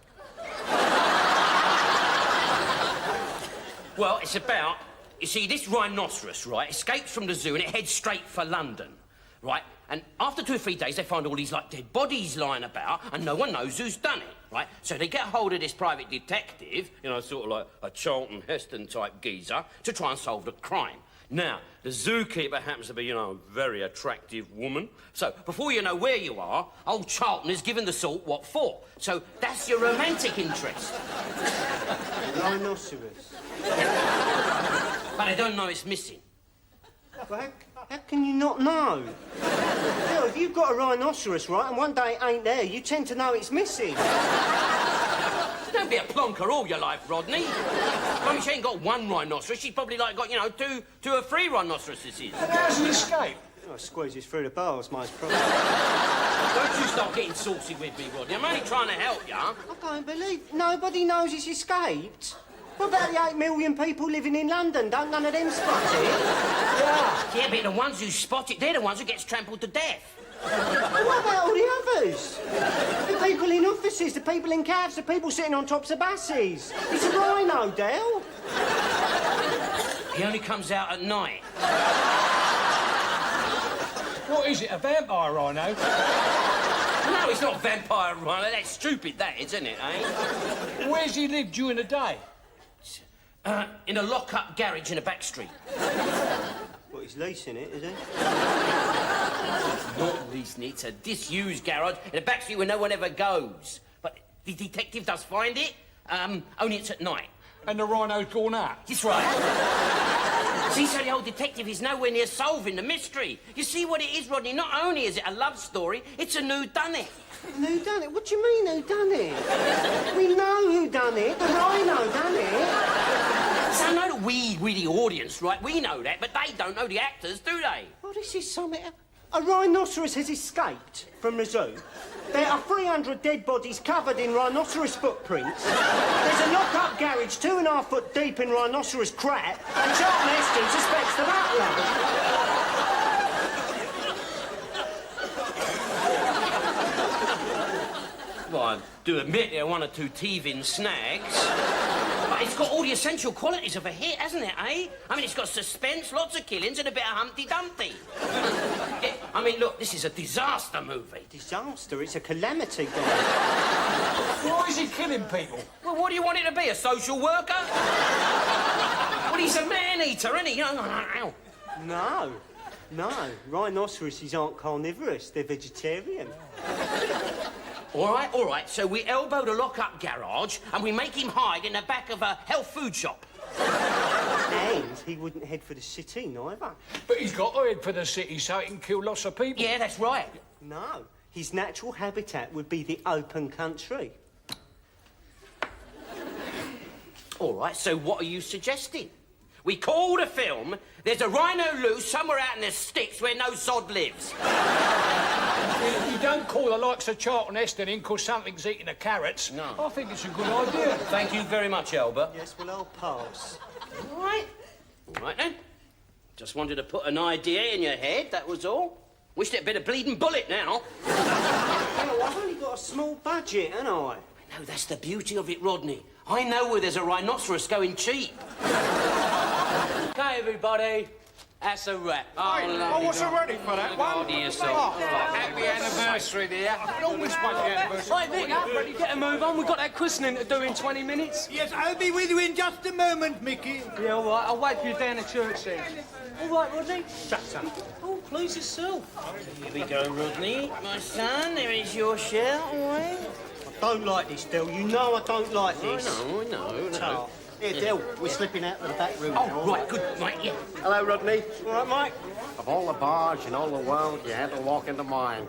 Well, it's about... You see, this rhinoceros, right, escapes from the zoo and it heads straight for London, right? And after 2 or 3 days, they find all these, like, dead bodies lying about and no one knows who's done it, right? So they get hold of this private detective, you know, sort of like a Charlton Heston-type geezer, to try and solve the crime. Now, the zookeeper happens to be, you know, a very attractive woman. So, before you know where you are, old Charlton is given the salt what for. So, that's your romantic interest. Rhinoceros. But I don't know it's missing. But how can you not know? Hell, if you've got a rhinoceros, right, and one day it ain't there, you tend to know it's missing. Don't be a plonker all your life, Rodney. I mean, she ain't got 1 rhinoceros. She's probably, like, got, you know, two or 3 rhinoceroses. And how's he escaped? Oh, squeezes through the bars, most probably. Don't you start getting saucy with me, Rodney. I'm only trying to help you. I don't believe... Nobody knows it's escaped. What about the 8 million people living in London? Don't none of them spot it? Yeah, but the ones who spot it, they're the ones who gets trampled to death. What about all the others? The people in offices, the people in cabs, the people sitting on tops of buses. It's a rhino, Del. He only comes out at night. What is it, a vampire rhino? No, it's not vampire rhino. That's stupid, that is, isn't it, eh? Where's he live during the day? In a lock-up garage in a back street. What, he's leasing it, is he? Not leasing it. It's a disused garage in a back street where no one ever goes. But the detective does find it, only it's at night. And the rhino's gone out? That's right. See, so the old detective is nowhere near solving the mystery. You see what it is, Rodney? Not only is it a love story, it's a whodunit. Who done it? What do you mean, who done it? We know who done it. The rhino done it. So I know that we the audience, right? We know that, but they don't know the actors, do they? Oh, this is something... A rhinoceros has escaped from the zoo. There are 300 dead bodies covered in rhinoceros footprints. There's a lock-up garage 2.5 foot deep in rhinoceros crap, and Charlton Heston suspects the butler. Well, I do admit there are 1 or 2 teething snags. But it's got all the essential qualities of a hit, hasn't it, eh? I mean, it's got suspense, lots of killings, and a bit of Humpty Dumpty. I mean, look, this is a disaster movie. Disaster? It's a calamity, guy. Why is he killing people? Well, what do you want it to be, a social worker? Well, he's a man-eater, isn't he? No. Rhinoceroses aren't carnivorous. They're vegetarian. All right. So we elbow the lock-up garage and we make him hide in the back of a health food shop. And he wouldn't head for the city, neither. But he's got to head for the city so he can kill lots of people. Yeah, that's right. No. His natural habitat would be the open country. All right, so what are you suggesting? We call the film There's a Rhino Loose Somewhere Out in the Sticks Where No Sod Lives. You don't call the likes of Charlton Heston in because something's eating the carrots. No. I think it's a good idea. Thank you very much, Albert. Yes, well, I'll pass. All right then. Just wanted to put an idea in your head, that was all. Wished it had been a bleeding bullet now. I've only got a small budget, haven't I? No, that's the beauty of it, Rodney. I know where there's a rhinoceros going cheap. Okay, everybody. That's a wrap. I wasn't ready for that one. Happy anniversary, dear. I always want the anniversary. Right, Vic, ready, get a move on. We've got that christening to do in 20 minutes. Yes, I'll be with you in just a moment, Mickey. Yeah, all right. I'll wait for you down at church then. All right, Rodney? Shut up. Oh, please yourself. Here we go, Rodney. My son, there is your share, all right? I don't like this, Del. You know I don't like this. I know. Here, Del, we're slipping out of the back room now. Oh, right, good, mate, yeah. Hello, Rodney. All right, Mike? Of all the bars in all the world, you had to walk into mine.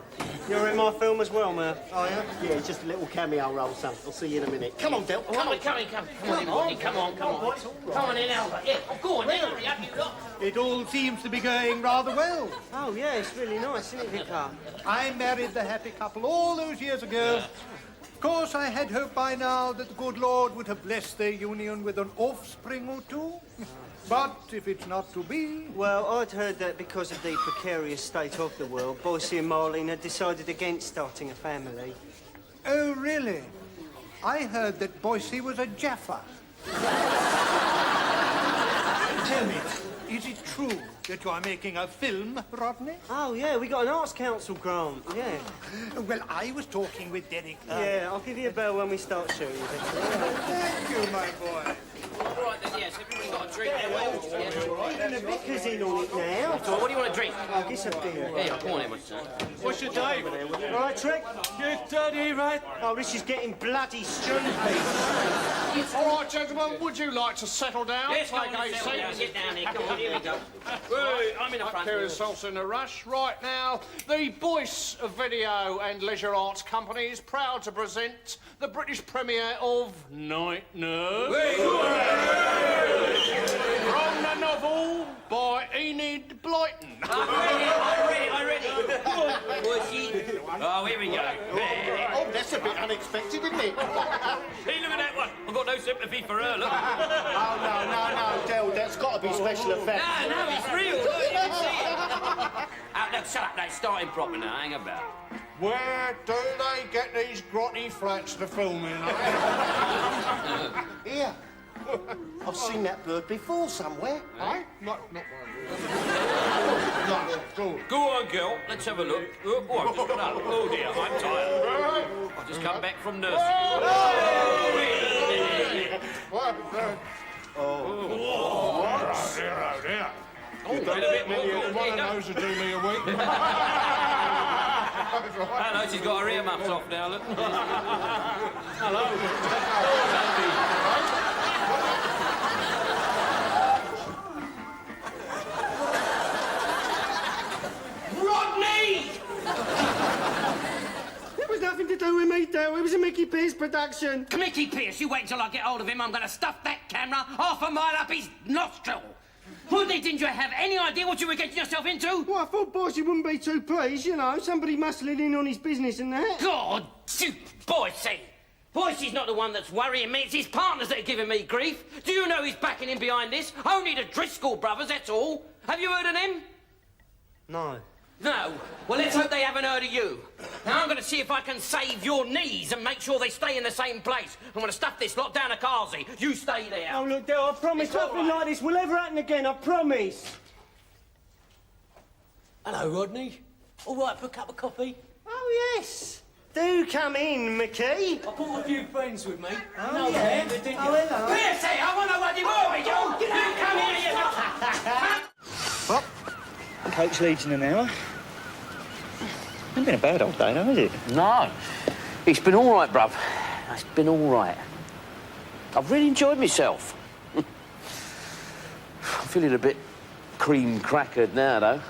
You're in my film as well, man. Oh, yeah? Yeah, it's just a little cameo role, son. I'll see you in a minute. Come on, Del. Come on in. Come on in, Rodney. Come on. Come on in, Albert. Yeah, go on, then. Hurry up, you lot. It all seems to be going rather well. Oh, yeah, it's really nice, isn't it, Vicar? I married the happy couple all those years ago. Of course, I had hoped by now that the good Lord would have blessed their union with an offspring or two. But if it's not to be... Well, I'd heard that because of the precarious state of the world, Boycie and Marlene had decided against starting a family. Oh, really? I heard that Boycie was a Jaffa. Tell me, is it true that you are making a film, Rodney? Oh, yeah, we got an Arts Council grant, yeah. Well, I was talking with Derek. Yeah, I'll give you a bell when we start shooting. Thank you, my boy. All right, then, yes, everybody got a drink there, well. Even the vicar's in on it now. So, what do you want to drink? I'll get some beer. Yeah, come on in, my son. What's your day? All right, Trick? Get dirty, right? Oh, this is getting bloody stupid. All right, gentlemen, would you like to settle down? Yes, Take a seat. Get down here. Come on, here we go. I'm in the front. Carry yourselves in a rush. Right now, the Boyce Video and Leisure Arts Company is proud to present the British premiere of Night Nurse. From the novel by Enid Blyton. I read it. Oh, here we go. Oh, that's a bit unexpected, isn't it? Hey, look at that one. I've got no sympathy for her, look. Oh, no, Del, that's got to be special effects. No, it's real. Look, you can see it. No, shut up. No, it's starting proper now. Hang about. Where do they get these grotty flats to film in? Here. I've seen that bird before somewhere. Eh? Not one. No, Go on, girl. Let's have a look. Oh, I've just got up. Oh, dear, I'm tired. I've just come back from nursing. Oh, dear. Oh, wait a bit more. One of those would do me a week. Hello, she's got her ear muffs off now, look. Hello. Rodney! It was nothing to do with me, Del. It was a Mickey Pierce production. Mickey Pierce, you wait till I get hold of him. I'm going to stuff that camera half a mile up his nostril. Rodney, didn't you have any idea what you were getting yourself into? Well, I thought Boycie wouldn't be too pleased, you know. Somebody muscling in on his business and that. God, Boycie. Boycie's not the one that's worrying me. It's his partners that are giving me grief. Do you know who's backing him behind this? Only the Driscoll brothers, that's all. Have you heard of them? No. No? Well, let's hope they haven't heard of you. Now, I'm going to see if I can save your knees and make sure they stay in the same place. I'm going to stuff this lot down a Carsey. You stay there. Oh, look, Del, I promise nothing like this will ever happen again, I promise. Hello, Rodney. All right for a cup of coffee? Oh, yes. Do come in, Mickey. I brought a few friends with me. Oh, No, yeah. didn't you? Oh, hello. Here, say, I want to run you over, you! Well, coach leaves in an hour. Ain't been a bad old day, though, has it? No. It's been all right, bruv. It's been all right. I've really enjoyed myself. I'm feeling a bit cream-crackered now, though.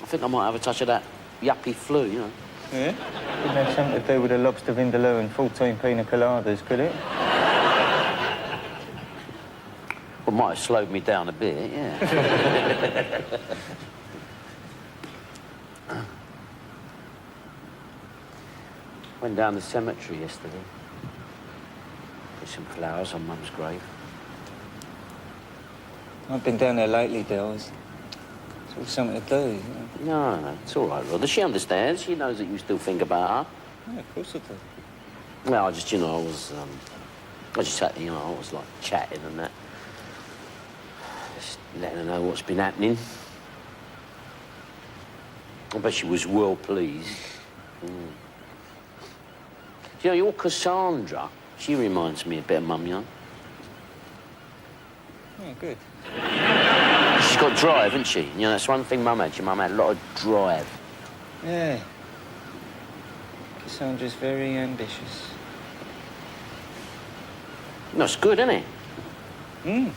I think I might have a touch of that yuppie flu, you know. Yeah? Couldn't have something to do with a lobster vindaloo and 14 pina coladas, could it? Well, might have slowed me down a bit, yeah. Went down the cemetery yesterday. Put some flowers on Mum's grave. I've been down there lately, Del. It's all something to do, you know. No, it's all right, Rod. She understands. She knows that you still think about her. Yeah, of course I do. Well, I just, you know, I just sat, you know, I was like chatting and that. Just letting her know what's been happening. I bet she was well pleased. Mm. You know, your Cassandra, she reminds me a bit of Mum, you know. Yeah, good. She's got drive, hasn't she? You know, that's one thing Mum had. Your Mum had a lot of drive. Yeah. Cassandra's very ambitious. That's good, isn't it? Mm.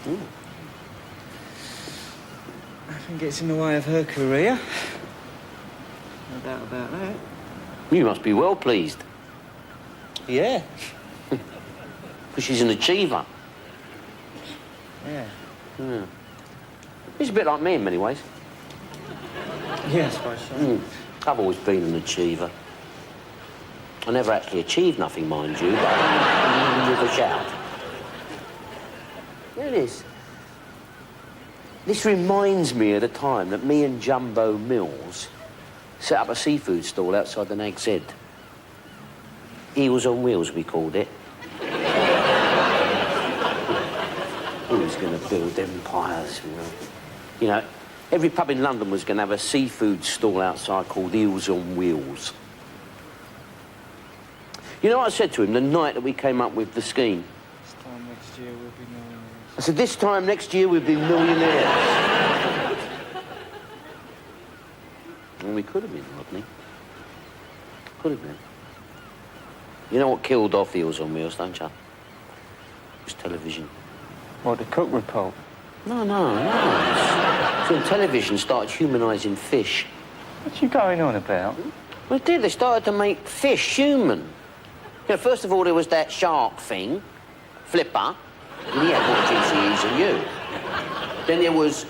I think it's in the way of her career. No doubt about that. You must be well pleased. Yeah. Because she's an achiever. Yeah. Yeah. She's a bit like me in many ways. Yeah, I suppose so. I've always been an achiever. I never actually achieved nothing, mind you, but with a shout. Look at this. This reminds me of the time that me and Jumbo Mills set up a seafood stall outside the Nag's Head. Eels on Wheels, we called it. Who's going to build empires, you know? You know, every pub in London was going to have a seafood stall outside called Eels on Wheels. You know what I said to him the night that we came up with the scheme? This time next year we'll be millionaires. I said, this time next year we'll be millionaires. And we could have been, Rodney. Could have been. You know what killed off Eels on Wheels, don't you? It was television. What, the cook report? No. So television started humanising fish. What you going on about? Well, it did. They started to make fish human. You know, first of all, there was that shark thing, Flipper, and he had more GCEs than you. Then there was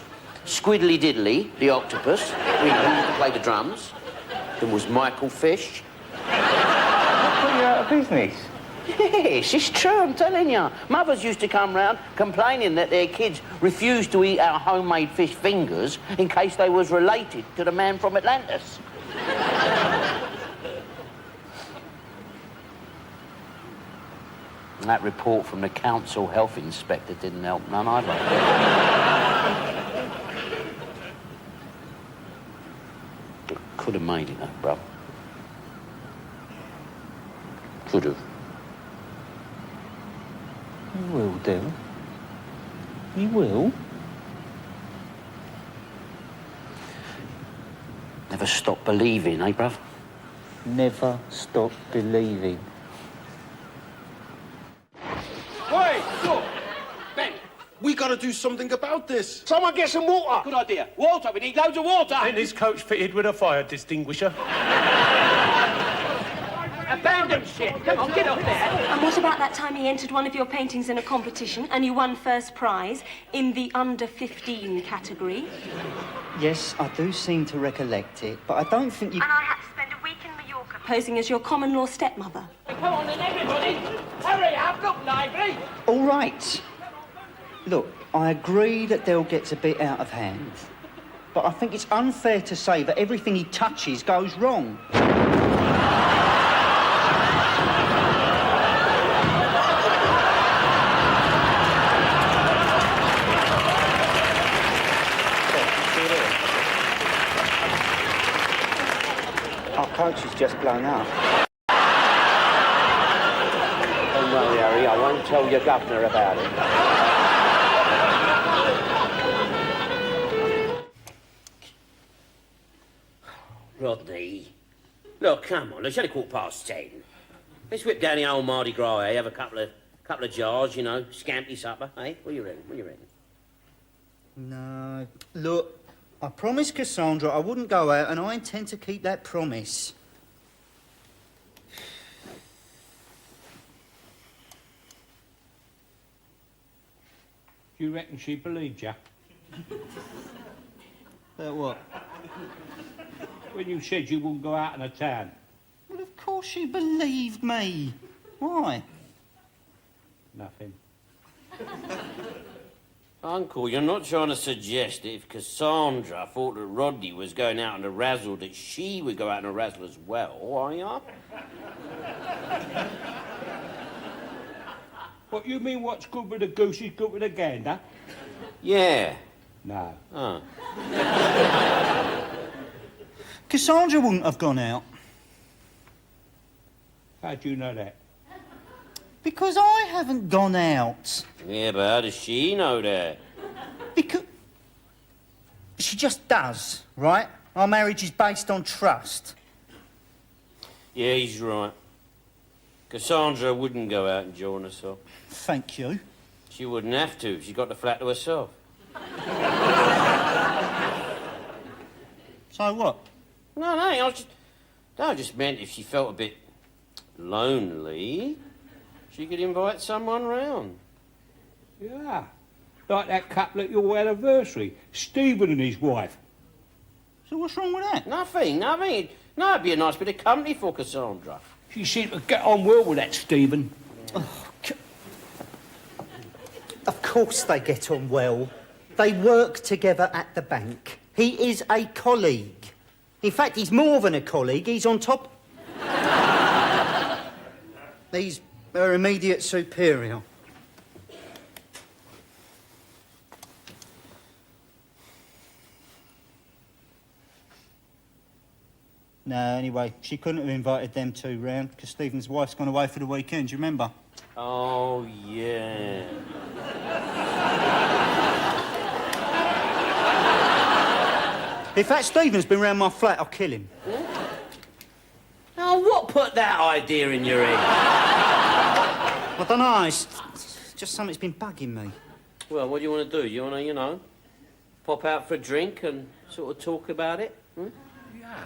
Squiddly Diddly, the octopus, who used to play the drums. Then was Michael Fish. Put you out of business? Yes, it's true, I'm telling you. Mothers used to come round complaining that their kids refused to eat our homemade fish fingers in case they was related to the man from Atlantis. And that report from the council health inspector didn't help none either. Could have made it, though, bruv. Could have. You will do. You will. Never stop believing, eh, bruv? Never stop believing. Wait, look! Ben, we gotta do something about this. Someone get some water. Good idea. Water, we need loads of water. Ain't this coach fitted with a fire distinguisher? Abandon shit. Come on, get up there. And what about that time he entered one of your paintings in a competition and you won first prize in the under 15 category? Yes, I do seem to recollect it, but I don't think you... And I had to spend a week in Mallorca posing as your common-law stepmother. Come on then, everybody. Hurry up, look lively. All right. Look, I agree that Del gets a bit out of hand, but I think it's unfair to say that everything he touches goes wrong. coach is just blown up. Don't worry, Harry, I won't tell your governor about it. Rodney, look, come on, it's only 10:15. Let's whip down the old Mardi Gras, eh? Have a couple of jars, you know, scampy supper, eh? What do you reckon? No, look, I promised Cassandra I wouldn't go out, and I intend to keep that promise. Do you reckon she believed you? About what? When you said you wouldn't go out in the town. Well, of course she believed me. Why? Nothing. Uncle, you're not trying to suggest that if Cassandra thought that Rodney was going out in a razzle, that she would go out in a razzle as well, are you? What, you mean what's good with a goose is good with a gander? Yeah. No. Oh. Cassandra wouldn't have gone out. How do you know that? Because I haven't gone out. Yeah, but how does she know that? Because... she just does, right? Our marriage is based on trust. Yeah, he's right. Cassandra wouldn't go out and join herself. Thank you. She wouldn't have to. She's got the flat to herself. So what? No, I just meant if she felt a bit lonely, she could invite someone round. Yeah. Like that couple at your anniversary, Stephen and his wife. So what's wrong with that? Nothing. No, it'd be a nice bit of company for Cassandra. She seemed to get on well with that Stephen. Oh, of course they get on well. They work together at the bank. He is a colleague. In fact, he's more than a colleague. He's on top... He's her immediate superior. No, anyway, she couldn't have invited them two round because Stephen's wife's gone away for the weekend, do you remember? Oh, yeah. If that Stephen's been round my flat, I'll kill him. Now, what put that idea in your head? I don't know, it's just something's been bugging me. Well, what do you want to do? You want to, pop out for a drink and sort of talk about it? Hmm? Yeah.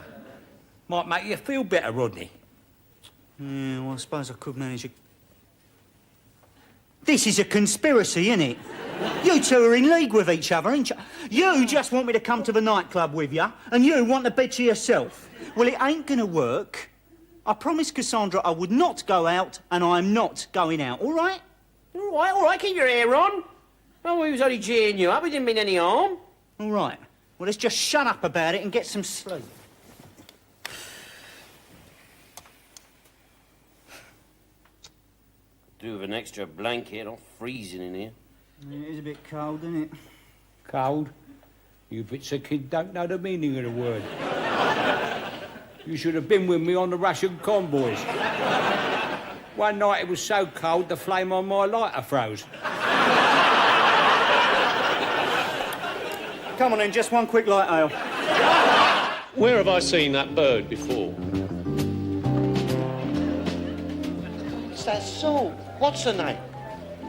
Might make you feel better, Rodney. Yeah, well, I suppose I could manage a... This is a conspiracy, isn't it? You two are in league with each other, ain't you? You just want me to come to the nightclub with you, and you want the bed to yourself. Well, it ain't gonna work. I promised Cassandra I would not go out, and I'm not going out, all right? All right, keep your hair on. Oh, we was only cheering you up, we didn't mean any harm. All right. Well, let's just shut up about it and get some sleep. Do with an extra blanket, I'm freezing in here. Yeah, it is a bit cold, isn't it? Cold? You bits of kid don't know the meaning of the word. You should have been with me on the Russian convoys. One night it was so cold the flame on my lighter froze. Come on then, just one quick light ale. Where have I seen that bird before? It's that salt. What's her name?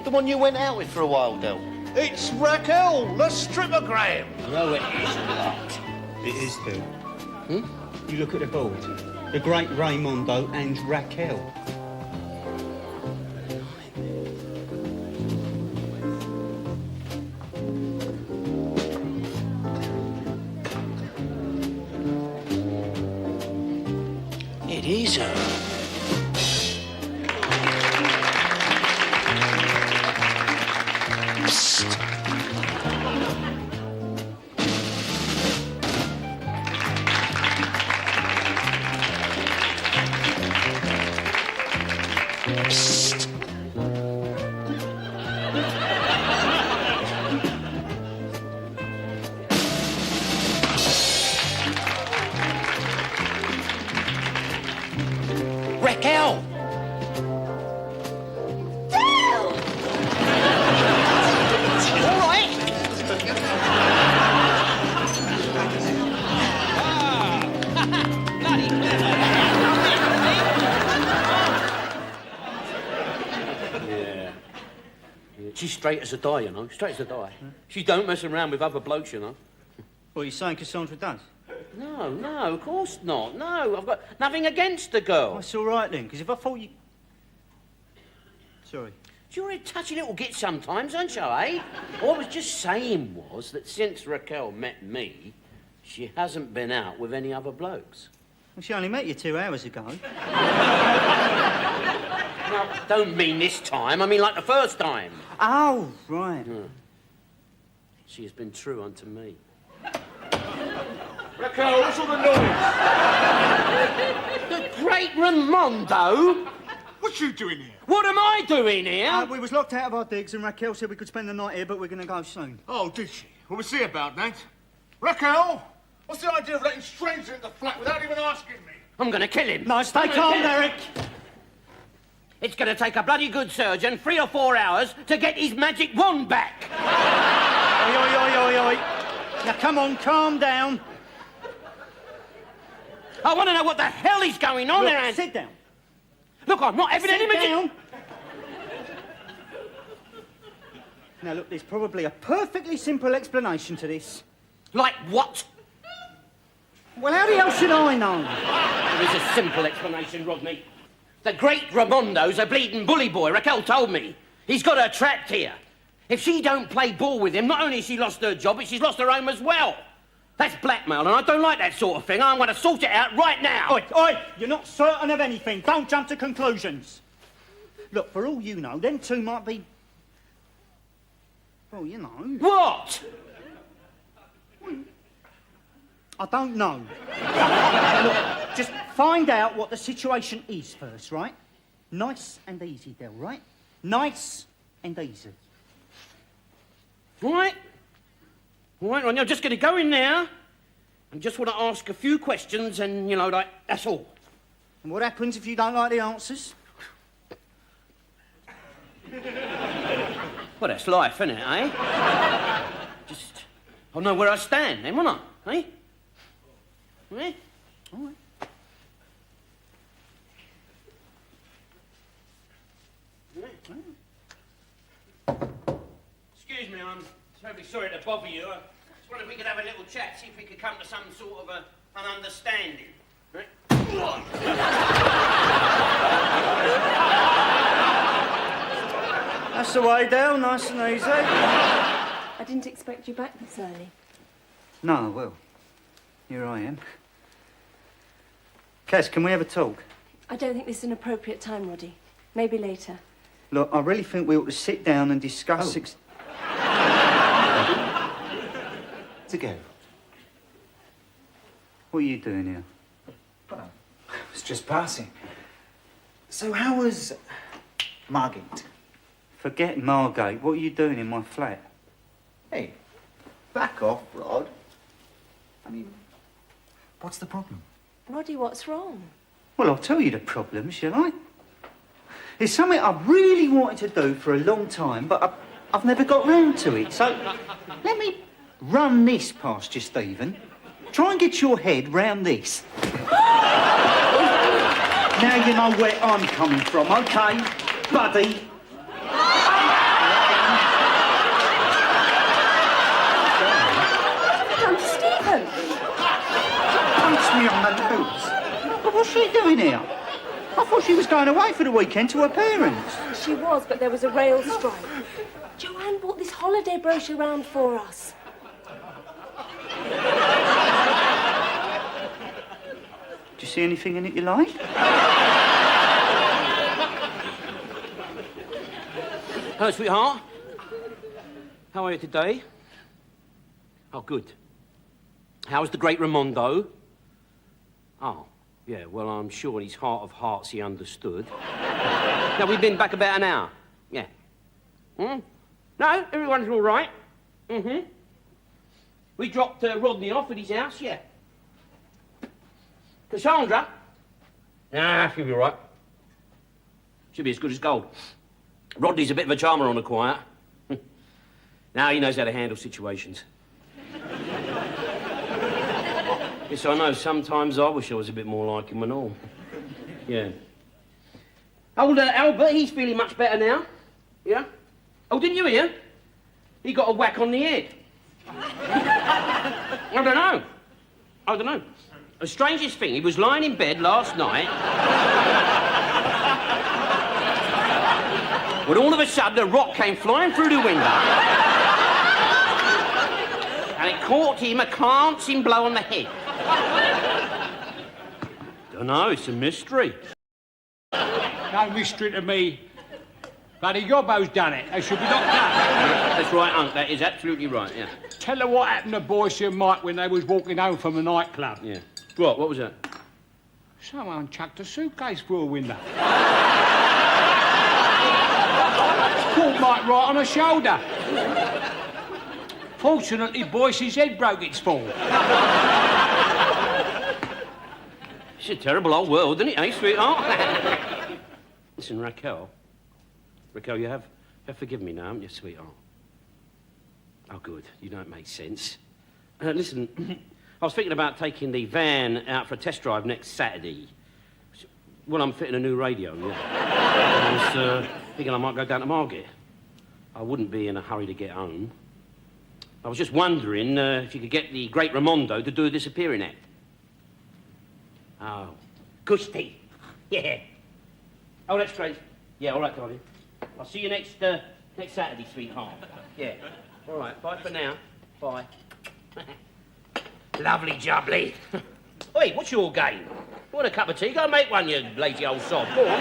The one you went out with for a while, Del. It's Raquel, the strippergram. No, it is not. It is, Bill. You look at the board. The great Raymondo and Raquel. It is her. Yeah, she's straight as a die, you know. Straight as a die. She don't mess around with other blokes, you know. What, are you saying Cassandra does? No, no, of course not. No, I've got nothing against the girl. That's all right, then, because if I thought you... Sorry. You're a touchy little git sometimes, aren't you, eh? All I was just saying was that since Raquel met me, she hasn't been out with any other blokes. Well, she only met you 2 hours ago. No, I don't mean this time. I mean like the first time. Oh, right. Yeah. She has been true unto me. Raquel, what's all the noise? The great Raimondo? What you doing here? What am I doing here? We was locked out of our digs and Raquel said we could spend the night here, but we're going to go soon. Oh, did she? Well, we'll see about that. Raquel, what's the idea of letting strangers into the flat without even asking me? I'm going to kill him. No, stay calm, Derek. It's going to take a bloody good surgeon 3 or 4 hours to get his magic wand back. Oi, oi, oi, oi, oi. Now, come on, calm down. I want to know what the hell is going on there, Andy. Sit down. Look, I'm not having any magic... down. Now, look, there's probably a perfectly simple explanation to this. Like what? Well, how the hell should I know? There is a simple explanation, Rodney. The great Raimondo's a bleeding bully boy, Raquel told me. He's got her trapped here. If she don't play ball with him, not only has she lost her job, but she's lost her home as well. That's blackmail, and I don't like that sort of thing. I'm going to sort it out right now. Oi, oi! You're not certain of anything. Don't jump to conclusions. Look, for all you know, them two might be... Well, you know... What? I don't know. Look, just find out what the situation is first, right? Nice and easy, Del, right? Nice and easy. All right, Rodney, I'm just going to go in there and just want to ask a few questions and, you know, like, that's all. And what happens if you don't like the answers? Well, that's life, isn't it, eh? Just, I'll know where I stand then, won't I, eh? Eh? All right. Excuse me, I'm terribly sorry to bother you. I just wondered if we could have a little chat, see if we could come to some sort of an understanding. Right? That's the way, Del, nice and easy. I didn't expect you back this early. No, well, here I am. Cass, can we have a talk? I don't think this is an appropriate time, Roddy. Maybe later. Look, I really think we ought to sit down and discuss... To go. What are you doing here? Well, I was just passing. So how was Margate? Forget Margate. What are you doing in my flat? Hey, back off, Rod. I mean, what's the problem? Roddy, what's wrong? Well, I'll tell you the problem, shall I? It's something I've really wanted to do for a long time, but I've never got round to it. So, let me run this past you, Stephen. Try and get your head round this. Now you know where I'm coming from, OK, buddy? Come, Stephen! Punch me on the nose. But what's she doing here? I thought she was going away for the weekend to her parents. She was, but there was a rail strike. Joanne brought this holiday brochure round for us. Do you see anything in it you like? Hello, sweetheart. How are you today? Oh, good. How's the great Raimondo? Oh, yeah, well, I'm sure in his heart of hearts he understood. Now, we've been back about an hour. Yeah. Hmm? No, everyone's all right. Mm-hmm. We dropped Rodney off at his house, yeah. Cassandra? Nah, she'll be all right. She'll be as good as gold. Rodney's a bit of a charmer on the quiet. Now he knows how to handle situations. Yes, I know, sometimes I wish I was a bit more like him and all. Yeah. Old Albert, he's feeling much better now. Yeah? Oh, Oh, didn't you hear? He got a whack on the head. I don't know. The strangest thing, he was lying in bed last night. When all of a sudden a rock came flying through the window. And it caught him a glancing blow on the head. Dunno, it's a mystery. No mystery to me. Bloody Gobbo's done it. They should be locked up. That's right, Unc. That is absolutely right, yeah. Tell her what happened to Boyce and Mike when they was walking home from the nightclub. Yeah. What was that? Someone chucked a suitcase through a window. Caught Mike right on the shoulder. Fortunately, Boyce's head broke its fall. It's a terrible old world, isn't it, eh, sweetheart? Listen, Raquel, you have forgiven me now, haven't you, sweetheart? Oh, good. You know it makes sense. Listen, I was thinking about taking the van out for a test drive next Saturday. Well, I'm fitting a new radio, yeah. I was thinking I might go down to Margate. I wouldn't be in a hurry to get home. I was just wondering if you could get the great Raimondo to do a disappearing act. Oh, Gusty. Yeah. Oh, that's great. Yeah, all right, darling. I'll see you next Saturday, sweetheart. Yeah. All right, bye for now. Bye. Lovely jubbly. Oi, what's your game? You want a cup of tea? Go and make one, you lazy old sod. Go on.